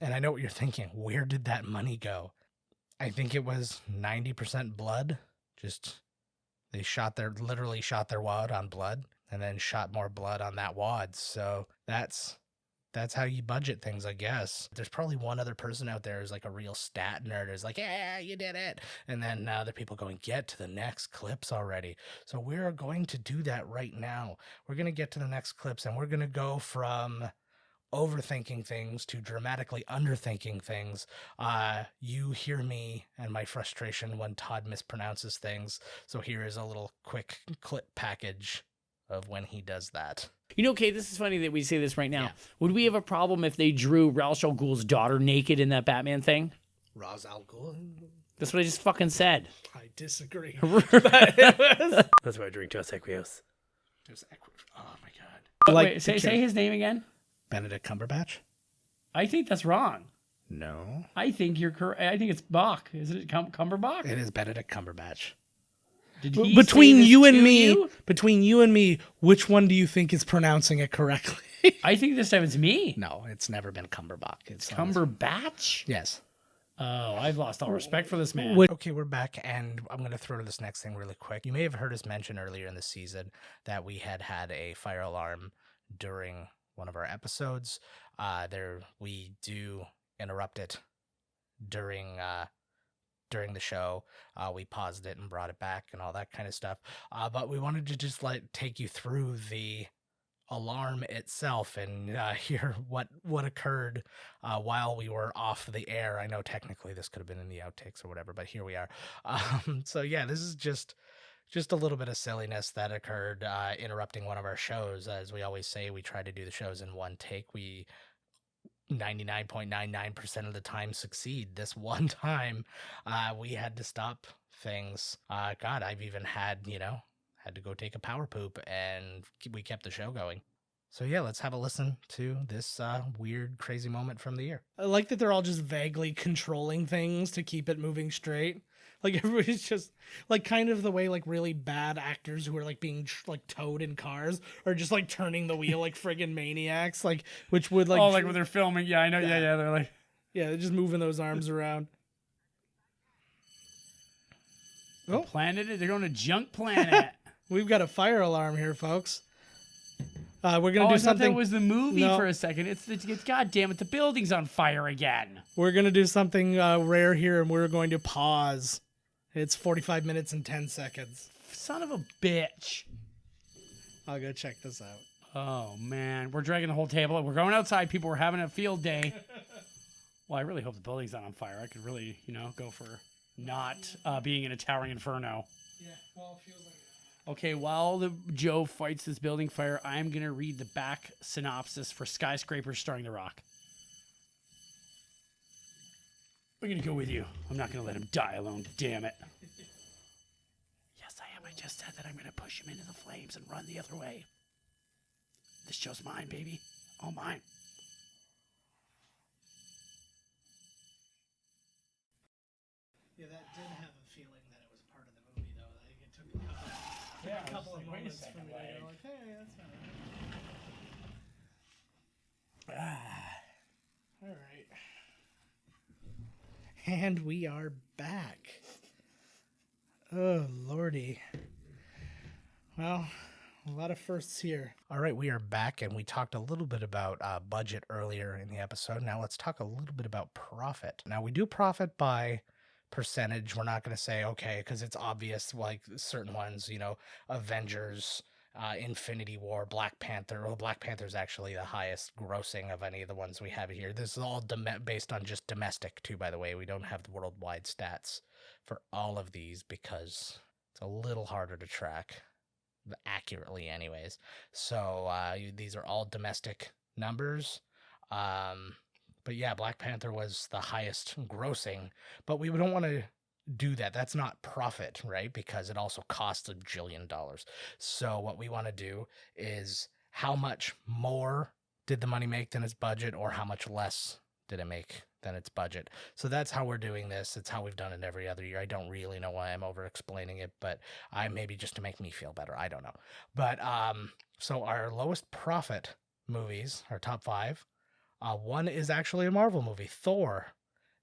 And I know what you're thinking. Where did that money go? I think it was 90% blood. Just, they literally shot their wad on blood and then shot more blood on that wad. So that's how you budget things, I guess. There's probably one other person out there who's like a real stat nerd who's like, yeah, you did it. And then other people going, get to the next clips already. So we're going to do that right now. We're going to get to the next clips, and we're going to go from overthinking things to dramatically underthinking things. You hear me and my frustration when Todd mispronounces things. So here is a little quick clip package of when he does that. You know, okay, this is funny that we say this right now. Yeah. Would we have a problem if they drew Ra's al Ghul's daughter naked in that Batman thing? Ra's al Ghul? That's what I just fucking said. I disagree. That's why I drink Dos Equis. Oh my god. Wait, say his name again. Benedict Cumberbatch? I think that's wrong. No. I think you're correct. I think it's Bach. Isn't it Cumberbatch? It is Benedict Cumberbatch. Did he between say this you and to me, you? between you and me, which one do you think is pronouncing it correctly? I think this time it's me. No, it's never been Cumberbatch. It's Cumberbatch? Yes. Oh, I've lost all respect for this man. Okay, we're back, and I'm going to throw to this next thing really quick. You may have heard us mention earlier in the season that we had a fire alarm during one of our episodes. We do interrupt it during the show. We paused it and brought it back and all that kind of stuff. But we wanted to just take you through the alarm itself and hear what occurred while we were off the air. I know technically this could have been in the outtakes or whatever, but here we are. So yeah, this is just a little bit of silliness that occurred interrupting one of our shows. As we always say, we try to do the shows in one take. We 99.99% of the time succeed. This one time we had to stop things. God, I've even had to go take a power poop, and we kept the show going. So yeah, let's have a listen to this weird, crazy moment from the year. I like that they're all just vaguely controlling things to keep it moving straight. Like everybody's just like kind of the way like really bad actors who are like being like towed in cars are just like turning the wheel like friggin' maniacs, like which would like like when they're filming. Yeah, I know. Yeah, they're like, they're just moving those arms around. oh, planet. They're going to Junk Planet. We've got a fire alarm here, folks. We're gonna do I thought something. that was the movie No. for a second. It's God damn it, the building's on fire again. We're gonna do something rare here, and we're going to pause. It's 45 minutes and 10 seconds. Son of a bitch. I'll go check this out. Oh man, we're dragging the whole table. We're going outside. People, we're having a field day. Well, I really hope the building's not on fire. I could really, go for not being in a towering inferno. Yeah, well, it feels like. Okay, while Joe fights this building fire, I'm going to read the back synopsis for Skyscraper starring The Rock. I'm going to go with you. I'm not going to let him die alone, damn it. Yes, I am. I just said that I'm going to push him into the flames and run the other way. This show's mine, baby. All mine. Yeah, that did have a feeling that it was part of the movie, though. Like, it took a couple of moments for me to go like, hey, that's not right. All right. And we are back. Oh, lordy. Well, a lot of firsts here. All right, we are back, and we talked a little bit about budget earlier in the episode. Now let's talk a little bit about profit. Now we do profit by percentage. We're not going to say, okay, because it's obvious, like certain ones, Avengers, Infinity War, Black Panther. Well, Black Panther is actually the highest grossing of any of the ones we have here. This is all based on just domestic, too, by the way. We don't have the worldwide stats for all of these because it's a little harder to track accurately anyways. So these are all domestic numbers. But yeah, Black Panther was the highest grossing, but we don't want to do that. That's not profit, right? Because it also costs $1 jillion. So what we want to do is how much more did the money make than its budget, or how much less did it make than its budget. So that's how we're doing this. It's how we've done it every other year. I don't really know why I'm over explaining it, but maybe just to make me feel better. I don't know. But so our lowest profit movies, our top 5, one is actually a Marvel movie. Thor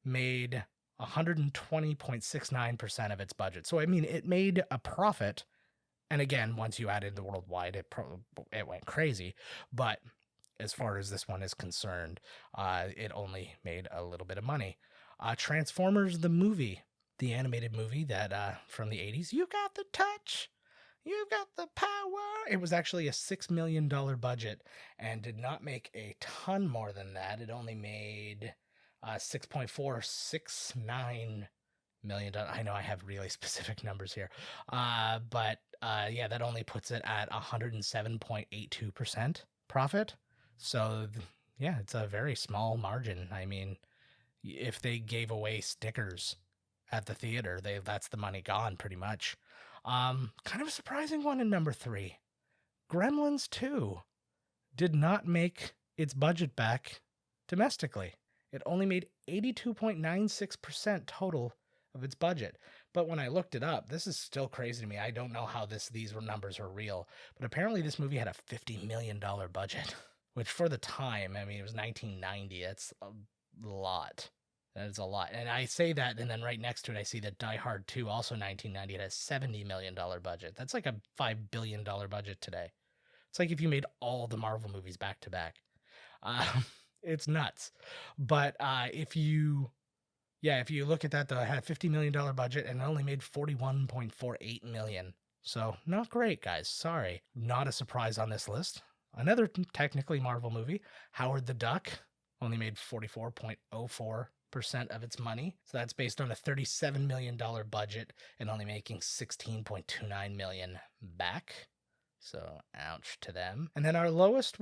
made 120.69% of its budget. So, I mean, it made a profit. And again, once you added the worldwide, it went crazy. But as far as this one is concerned, it only made a little bit of money. Transformers, the movie, the animated movie that from the 80s, you got the touch. You've got the power. It was actually a $6 million budget and did not make a ton more than that. It only made $6.469 million. I know I have really specific numbers here. But yeah, that only puts it at 107.82% profit. So yeah, it's a very small margin. I mean, if they gave away stickers at the theater, that's the money gone pretty much. Kind of a surprising one in number 3. Gremlins 2 did not make its budget back domestically. It only made 82.96% total of its budget. But when I looked it up, this is still crazy to me. I don't know how these numbers are real, but apparently this movie had a $50 million budget, which for the time, I mean, it was 1990. It's a lot. That is a lot. And I say that, and then right next to it, I see that Die Hard 2, also 1990, it has $70 million budget. That's like a $5 billion budget today. It's like if you made all the Marvel movies back to back. It's nuts. But if you look at that, though, it had a $50 million budget and it only made $41.48 million. So not great, guys. Sorry. Not a surprise on this list. Another technically Marvel movie, Howard the Duck, only made 44.04% of its money. So that's based on a $37 million budget and only making $16.29 million back. So ouch to them. And then our lowest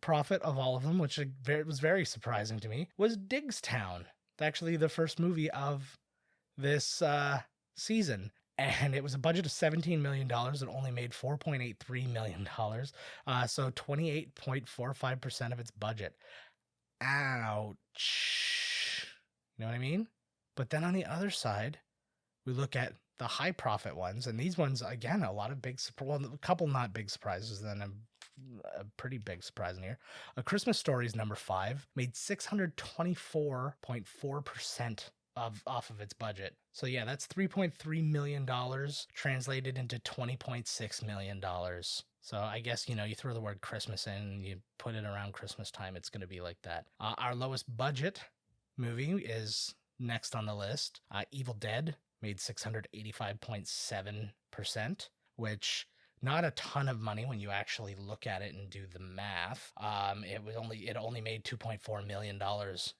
profit of all of them, which was very surprising to me, was Diggstown. It's actually the first movie of this season. And it was a budget of $17 million. It only made $4.83 million. So 28.45% of its budget. Ouch. You know what I mean? But then on the other side, we look at the high profit ones. And these ones, again, a lot of a couple not big surprises, then a pretty big surprise in here. A Christmas Story is number 5, made 624.4% off of its budget. So yeah, that's $3.3 million translated into $20.6 million. So I guess, you throw the word Christmas in, you put it around Christmas time, it's going to be like that. Our lowest budget movie is next on the list. Evil Dead made 685.7%, which not a ton of money when you actually look at it and do the math. It only made $2.4 million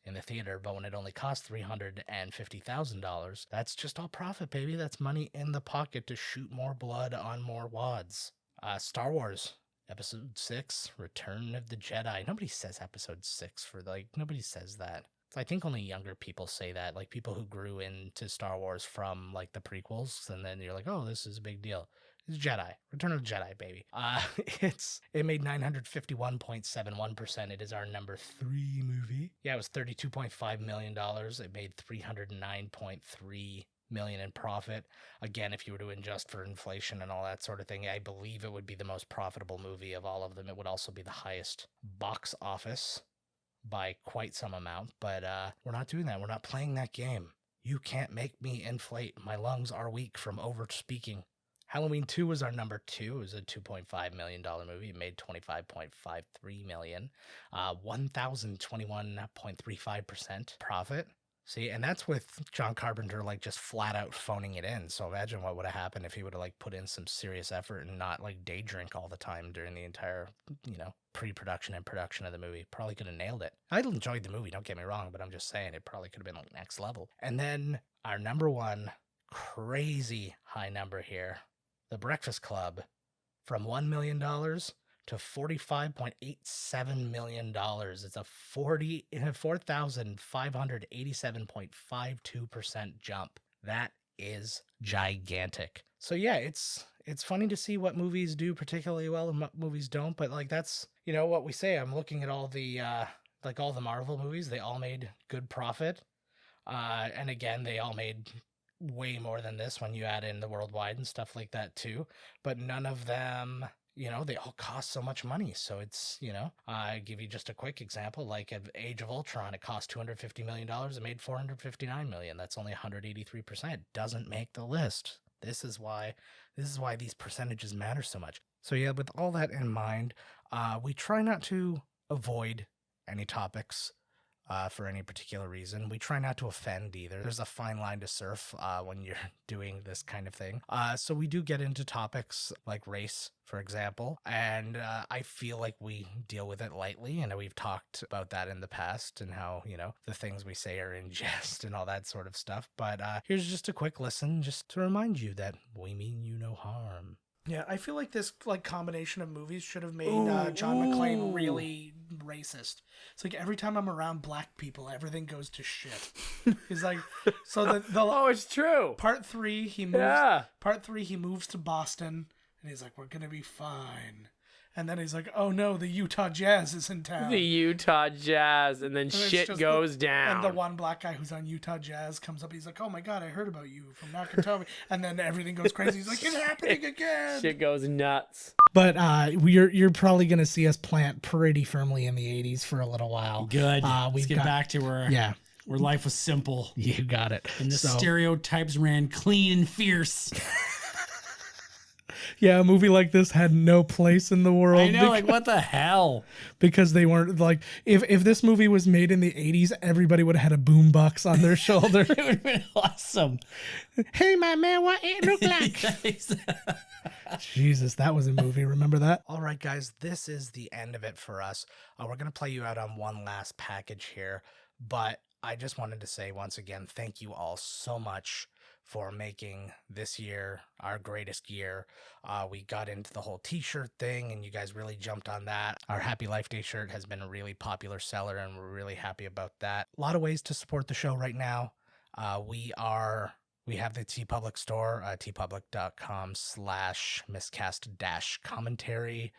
in the theater, but when it only cost $350,000, that's just all profit, baby. That's money in the pocket to shoot more blood on more wads. Star Wars Episode 6, Return of the Jedi. Nobody says Episode 6 nobody says that. I think only younger people say that, like people who grew into Star Wars from like the prequels, and then you're like, oh, this is a big deal. It's Jedi. Return of the Jedi, baby. It made 951.71%. It is our number 3 movie. Yeah, it was $32.5 million. It made $309.3 million in profit. Again, if you were to adjust for inflation and all that sort of thing, I believe it would be the most profitable movie of all of them. It would also be the highest box office by quite some amount, but we're not doing that. We're not playing that game. You can't make me inflate. My lungs are weak from over speaking. Halloween 2 was our number 2. It was a $2.5 million movie. It made $25.53 million, 1,021.35% profit. See, and that's with John Carpenter like just flat out phoning it in. So imagine what would have happened if he would have like put in some serious effort and not like day drink all the time during the entire, pre-production and production of the movie. Probably could have nailed it. I enjoyed the movie, don't get me wrong, but I'm just saying it probably could have been like next level. And then our number 1 crazy high number here, The Breakfast Club, from $1 million to $45.87 million. It's a 4,587.52% jump. That is gigantic. So yeah, it's funny to see what movies do particularly well and what movies don't, but like that's, what we say. I'm looking at all the all the Marvel movies, they all made good profit. And again, they all made way more than this when you add in the worldwide and stuff like that too. But none of them, they all cost so much money. So it's, I give you just a quick example, like of Age of Ultron, it cost $250 million. It made $459 million. That's only 183%. Doesn't make the list. This is why these percentages matter so much. So yeah, with all that in mind, we try not to avoid any topics for any particular reason. We try not to offend either. There's a fine line to surf when you're doing this kind of thing. So we do get into topics like race, for example, and I feel like we deal with it lightly, and we've talked about that in the past and how, the things we say are in jest and all that sort of stuff. But here's just a quick listen just to remind you that we mean you no harm. Yeah, I feel like this combination of movies should have made John McClane really racist. It's like every time I'm around black people, everything goes to shit. He's like, so the oh, it's true. Part 3, he moves. Yeah. Part 3, he moves to Boston, and he's like, "We're gonna be fine." And then he's like, oh no, the Utah Jazz is in town. The Utah Jazz, and then And it's shit just goes down. And the one black guy who's on Utah Jazz comes up. He's like, oh my God, I heard about you from Nakatomi. And then everything goes crazy. He's like, it's happening again. Shit goes nuts. But you're probably going to see us plant pretty firmly in the 80s for a little while. Good. Let's We've get got- back to where life was simple You got it. and the So- stereotypes ran clean and fierce. Yeah, a movie like this had no place in the world. I know, like, what the hell? because they weren't like if this movie was made in the 80s, everybody would have had a boombox on their shoulder. It would have been awesome. Hey, my man, what it look like? Jesus, that was a movie. Remember that? All right, guys, this is the end of it for us. We're going to play you out on one last package here, but I just wanted to say once again, thank you all so much for making this year our greatest year. We got into the whole t-shirt thing and you guys really jumped on that. Our Happy Life Day shirt has been a really popular seller and we're really happy about that. A lot of ways to support the show right now. We have the TeePublic store, teepublic.com/miscast-commentary.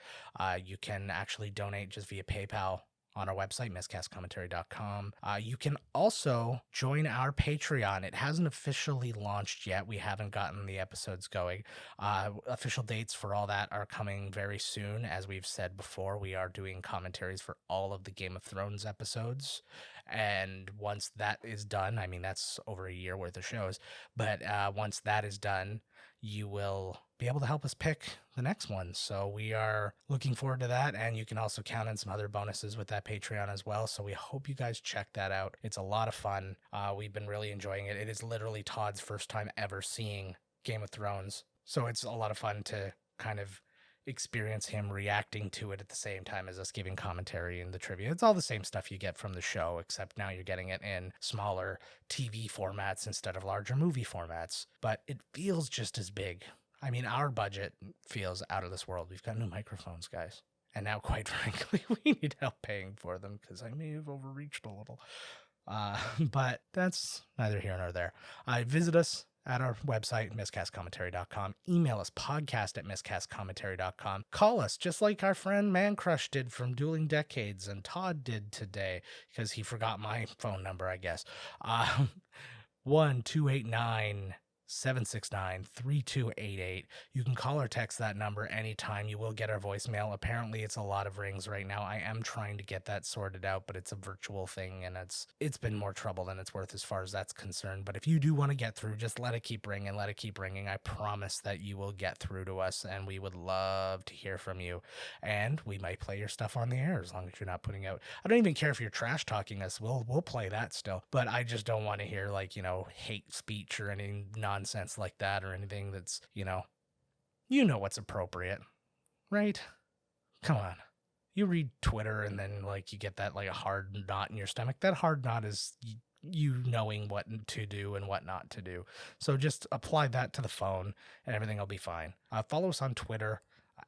You can actually donate just via PayPal on our website, miscastcommentary.com. You can also join our Patreon. It hasn't officially launched yet. We haven't gotten the episodes going. Official dates for all that are coming very soon. As we've said before, we are doing commentaries for all of the Game of Thrones episodes. And once that is done, I mean, that's over a year worth of shows, but once that is done, you will be able to help us pick the next one. So we are looking forward to that. And you can also count in some other bonuses with that Patreon as well. So we hope you guys check that out. It's a lot of fun. We've been really enjoying it. It is literally Todd's first time ever seeing Game of Thrones. So it's a lot of fun to kind of experience him reacting to it at the same time as us giving commentary and the trivia. It's all the same stuff you get from the show, except now you're getting it in smaller TV formats instead of larger movie formats. But it feels just as big. I mean, our budget feels out of this world. We've got new microphones, guys. And now, quite frankly, we need help paying for them because I may have overreached a little. But that's neither here nor there. Visit us at our website, miscastcommentary.com. Email us, podcast@miscastcommentary.com. Call us, just like our friend Man Crush did from Dueling Decades and Todd did today, because he forgot my phone number, I guess. 1-289-769-3288. You can call or text that number anytime. You will get our voicemail. Apparently, it's a lot of rings right now. I am trying to get that sorted out, but it's a virtual thing, and it's been more trouble than it's worth as far as that's concerned. But if you do want to get through, just let it keep ringing. Let it keep ringing. I promise that you will get through to us, and we would love to hear from you. And we might play your stuff on the air as long as you're not putting out. I don't even care if you're trash talking us. We'll play that still. But I just don't want to hear hate speech or any nonsense like that or anything that's, you know what's appropriate, right? Come on. You read Twitter and then you get that a hard knot in your stomach. That hard knot is you knowing what to do and what not to do. So just apply that to the phone and everything will be fine. Follow us on Twitter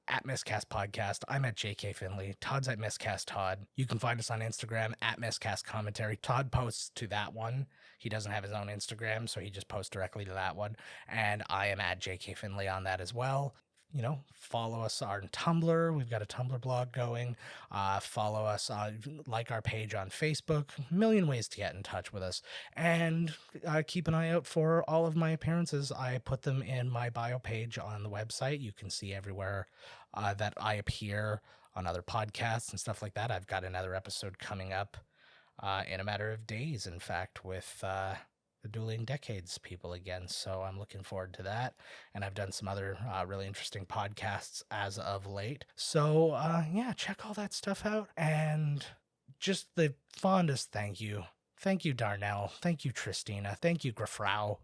at Miscast Podcast. I'm at JK Finley. Todd's at Miscast Todd. You can find us on Instagram at Miscast Commentary. Todd posts to that one. He doesn't have his own Instagram, so he just posts directly to that one. And I am at JK Finley on that as well. Follow us on Tumblr. We've got a Tumblr blog going. Follow us, like our page on Facebook. A million ways to get in touch with us. And keep an eye out for all of my appearances. I put them in my bio page on the website. You can see everywhere that I appear on other podcasts and stuff like that. I've got another episode coming up in a matter of days, in fact, with the Dueling Decades people again. So I'm looking forward to that. And I've done some other really interesting podcasts as of late. So check all that stuff out. And just the fondest thank you. Thank you, Darnell. Thank you, Tristina. Thank you, Grafrau.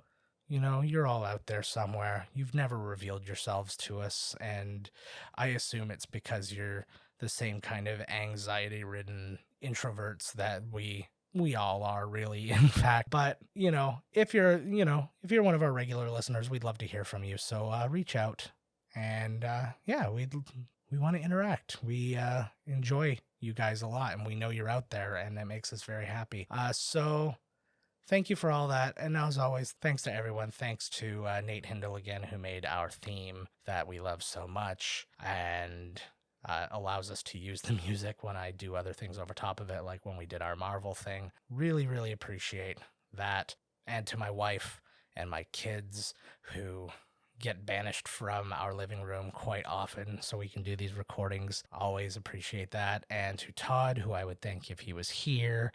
You're all out there somewhere. You've never revealed yourselves to us. And I assume it's because you're the same kind of anxiety-ridden introverts that we all are, really, in fact. But if you're one of our regular listeners, we'd love to hear from you. So reach out, and we want to interact. We enjoy you guys a lot, and we know you're out there, and it makes us very happy. So thank you for all that, and as always, thanks to everyone. Thanks to Nate Hindle again, who made our theme that we love so much, and allows us to use the music when I do other things over top of it, like when we did our Marvel thing. Really, really appreciate that. And to my wife and my kids who get banished from our living room quite often so we can do these recordings. Always appreciate that. And to Todd, who I would thank if he was here.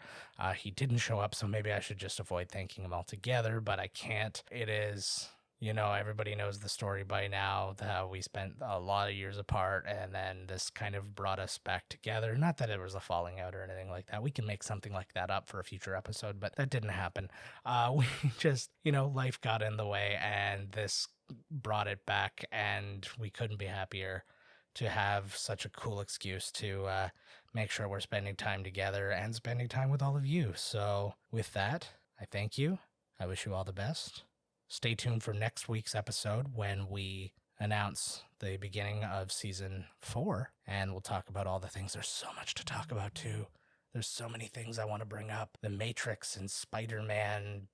He didn't show up, so maybe I should just avoid thanking him altogether, but I can't. It is, you know, everybody knows the story by now, that we spent a lot of years apart, and then this kind of brought us back together. Not that it was a falling out or anything like that. We can make something like that up for a future episode, but that didn't happen. We just, you know, life got in the way, and this brought it back, and we couldn't be happier to have such a cool excuse to make sure we're spending time together and spending time with all of you. So with that, I thank you. I wish you all the best. Stay tuned for next week's episode when we announce the beginning of season 4, and we'll talk about all the things. There's so much to talk about too. There's so many things I want to bring up. The Matrix and Spider-Man,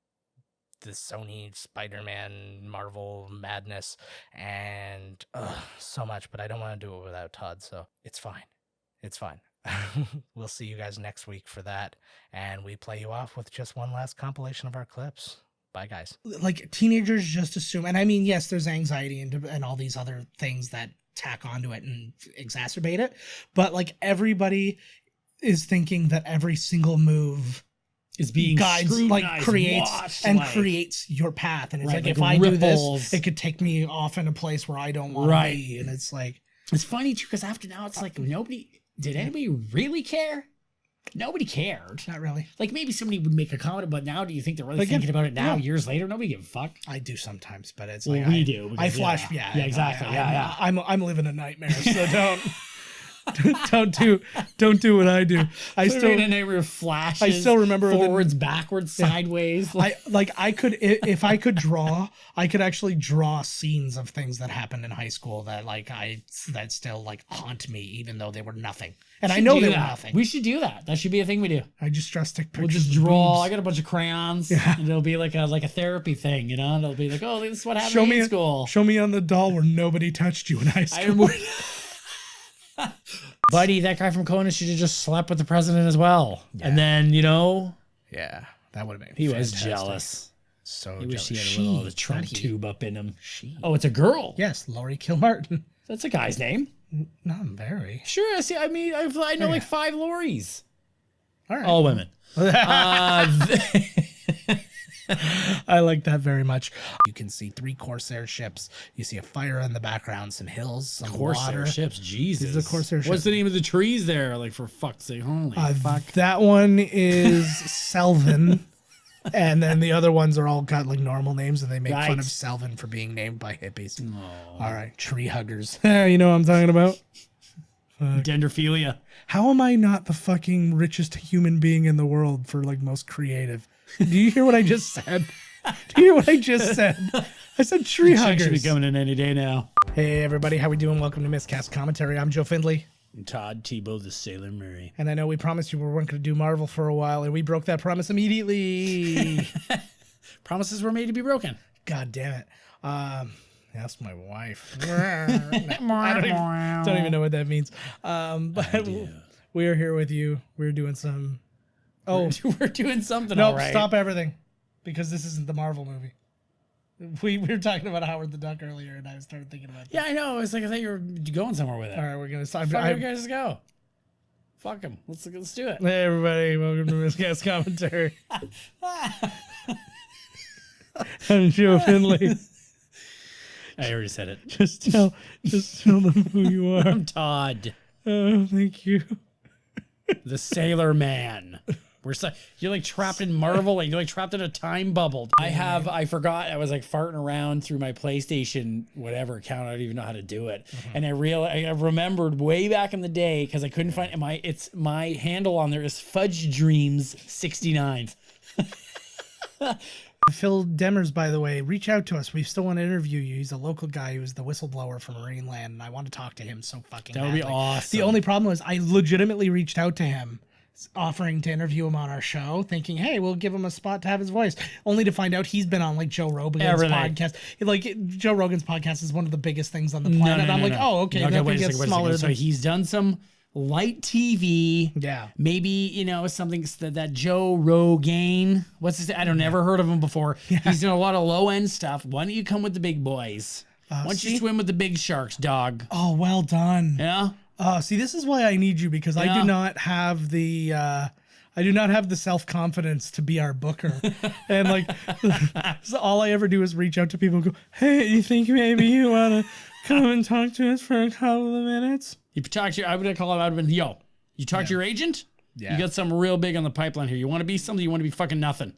the Sony Spider-Man Marvel madness, and so much, but I don't want to do it without Todd, so it's fine. It's fine. We'll see you guys next week for that, and we play you off with just one last compilation of our clips. Bye, guys. Like, teenagers just assume, and I mean, yes, there's anxiety and all these other things that tack onto it and exacerbate it, but like everybody is thinking that every single move is being guides, like creates your path, and it's right, like if I do this, it could take me off in a place where I don't want to be, and it's like, it's funny too, because after now it's like did anybody really care? Nobody cared. Not really. Like, maybe somebody would make a comment, but now do you think they're really thinking about it now, years later? Nobody give a fuck. I do sometimes, but it's well, like we do. I flash. Yeah, exactly. I'm living a nightmare, so don't do what I do. I still in a neighborhood of flashes. I still remember forwards, backwards, sideways. I could if I could draw, I could actually draw scenes of things that happened in high school that that still like haunt me, even though they were nothing. And I know they were nothing. We should do that. That should be a thing we do. I just draw stick pictures. We'll just draw. I got a bunch of crayons. Yeah. And it'll be like a therapy thing, you know? It'll be like, oh, this is what happened in school. Show me on the doll where nobody touched you in high school. Buddy, that guy from Kona should have just slept with the president as well. Yeah. And then, you know. Yeah, that would have been He was jealous. So he jealous. He had a little Trump tube up in him. Oh, it's a girl. Yes, Laurie Kilmartin. That's a guy's name. Not very. Sure, see, I mean, I know like 5 Lauries. All right. All women. I like that very much. You can see 3 Corsair ships. You see a fire in the background, some hills, some Corsair water. ships, Jesus. These are the Corsair ships. What's the name of the trees there? Like, for fuck's sake, holy fuck. That one is Selvin. And then the other ones are all got like normal names, and they make fun of Selvin for being named by hippies. Oh. All right, tree huggers. You know what I'm talking about? Dendrophilia. How am I not the fucking richest human being in the world for like most creative? Do you hear what I just said? Do you hear what I just said? I said tree huggers. Should be coming in any day now. Hey everybody, how we doing? Welcome to Miscast Commentary. I'm Joe Findlay. And Todd Tebow, the Sailor Murray. And I know we promised you we weren't going to do Marvel for a while, and we broke that promise immediately. Promises were made to be broken. God damn it. That's my wife. I don't even know what that means. But we are here with you. We're doing some... Oh, we're doing something. No, all right. Stop everything, because this isn't the Marvel movie. We were talking about Howard the Duck earlier, and I started thinking about that. Yeah, I know. It's like I thought you were going somewhere with it. All right, we're gonna stop. Fuck you guys, go. Fuck them. Let's do it. Hey everybody, welcome to Miscast Commentary. I'm Joe Findlay. I already said it. Just tell them who you are. I'm Todd. Oh, thank you. The Sailor Man. You're like trapped in Marvel, and you're like trapped in a time bubble. I forgot. I was like farting around through my PlayStation whatever account. I don't even know how to do it. And I remembered way back in the day, because I couldn't find my handle on there is Fudge Dreams 69. Phil Demers, by the way, reach out to us. We still want to interview you. He's a local guy who's the whistleblower from Marineland, and I want to talk to him so fucking That would be awesome. The only problem is I legitimately reached out to him offering to interview him on our show, thinking, hey, we'll give him a spot to have his voice, only to find out he's been on like Joe Rogan's podcast. Like Joe Rogan's podcast is one of the biggest things on the planet. I'm like, oh, okay, that thing gets smaller. So he's done some light TV. Yeah. Maybe, you know, something that Joe Rogan. What's his? I don't never heard of him before. Yeah. He's done a lot of low end stuff. Why don't you come with the big boys? Why don't you swim with the big sharks, dog? Oh, well done. Yeah. See, this is why I need you, because I do not have the self-confidence to be our booker. And like, so all I ever do is reach out to people and go, hey, you think maybe you want to come and talk to us for a couple of minutes? You talk to I would have called him. I would have been, yo, you talk to your agent? Yeah. You got something real big on the pipeline here. You want to be something, you want to be fucking nothing.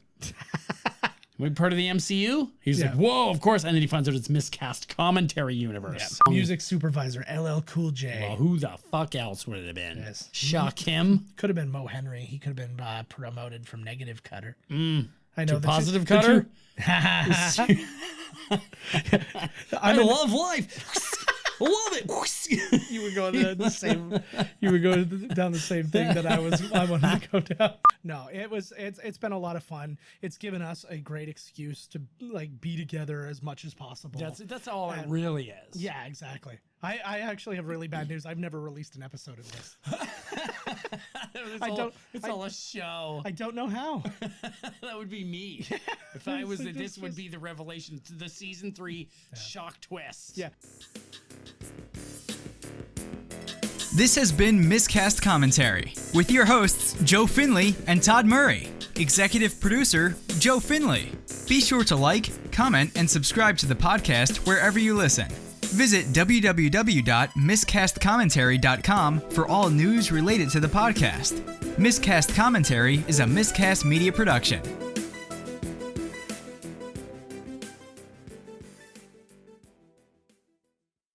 We part of the MCU? He's like, whoa, of course. And then he finds out it's Miscast commentary universe. Yeah. Music supervisor, LL Cool J. Well, who the fuck else would it have been? Yes. Shock him. Could have been Mo Henry. He could have been promoted from Negative Cutter. I know. Positive Cutter? I love life. Love it. You would go down the same. You would go down the same thing that I wanted to go down. No, it's been a lot of fun. It's given us a great excuse to like be together as much as possible. That's all it really is. Yeah, exactly. I actually have really bad news. I've never released an episode of this. It's all a show. I don't know how. That would be me. If I was, this would be the revelation, the season 3 shock twist. Yeah. This has been Miscast Commentary with your hosts, Joe Finley and Todd Murray. Executive producer, Joe Finley. Be sure to like, comment, and subscribe to the podcast wherever you listen. Visit www.miscastcommentary.com for all news related to the podcast. Miscast Commentary is a Miscast media production.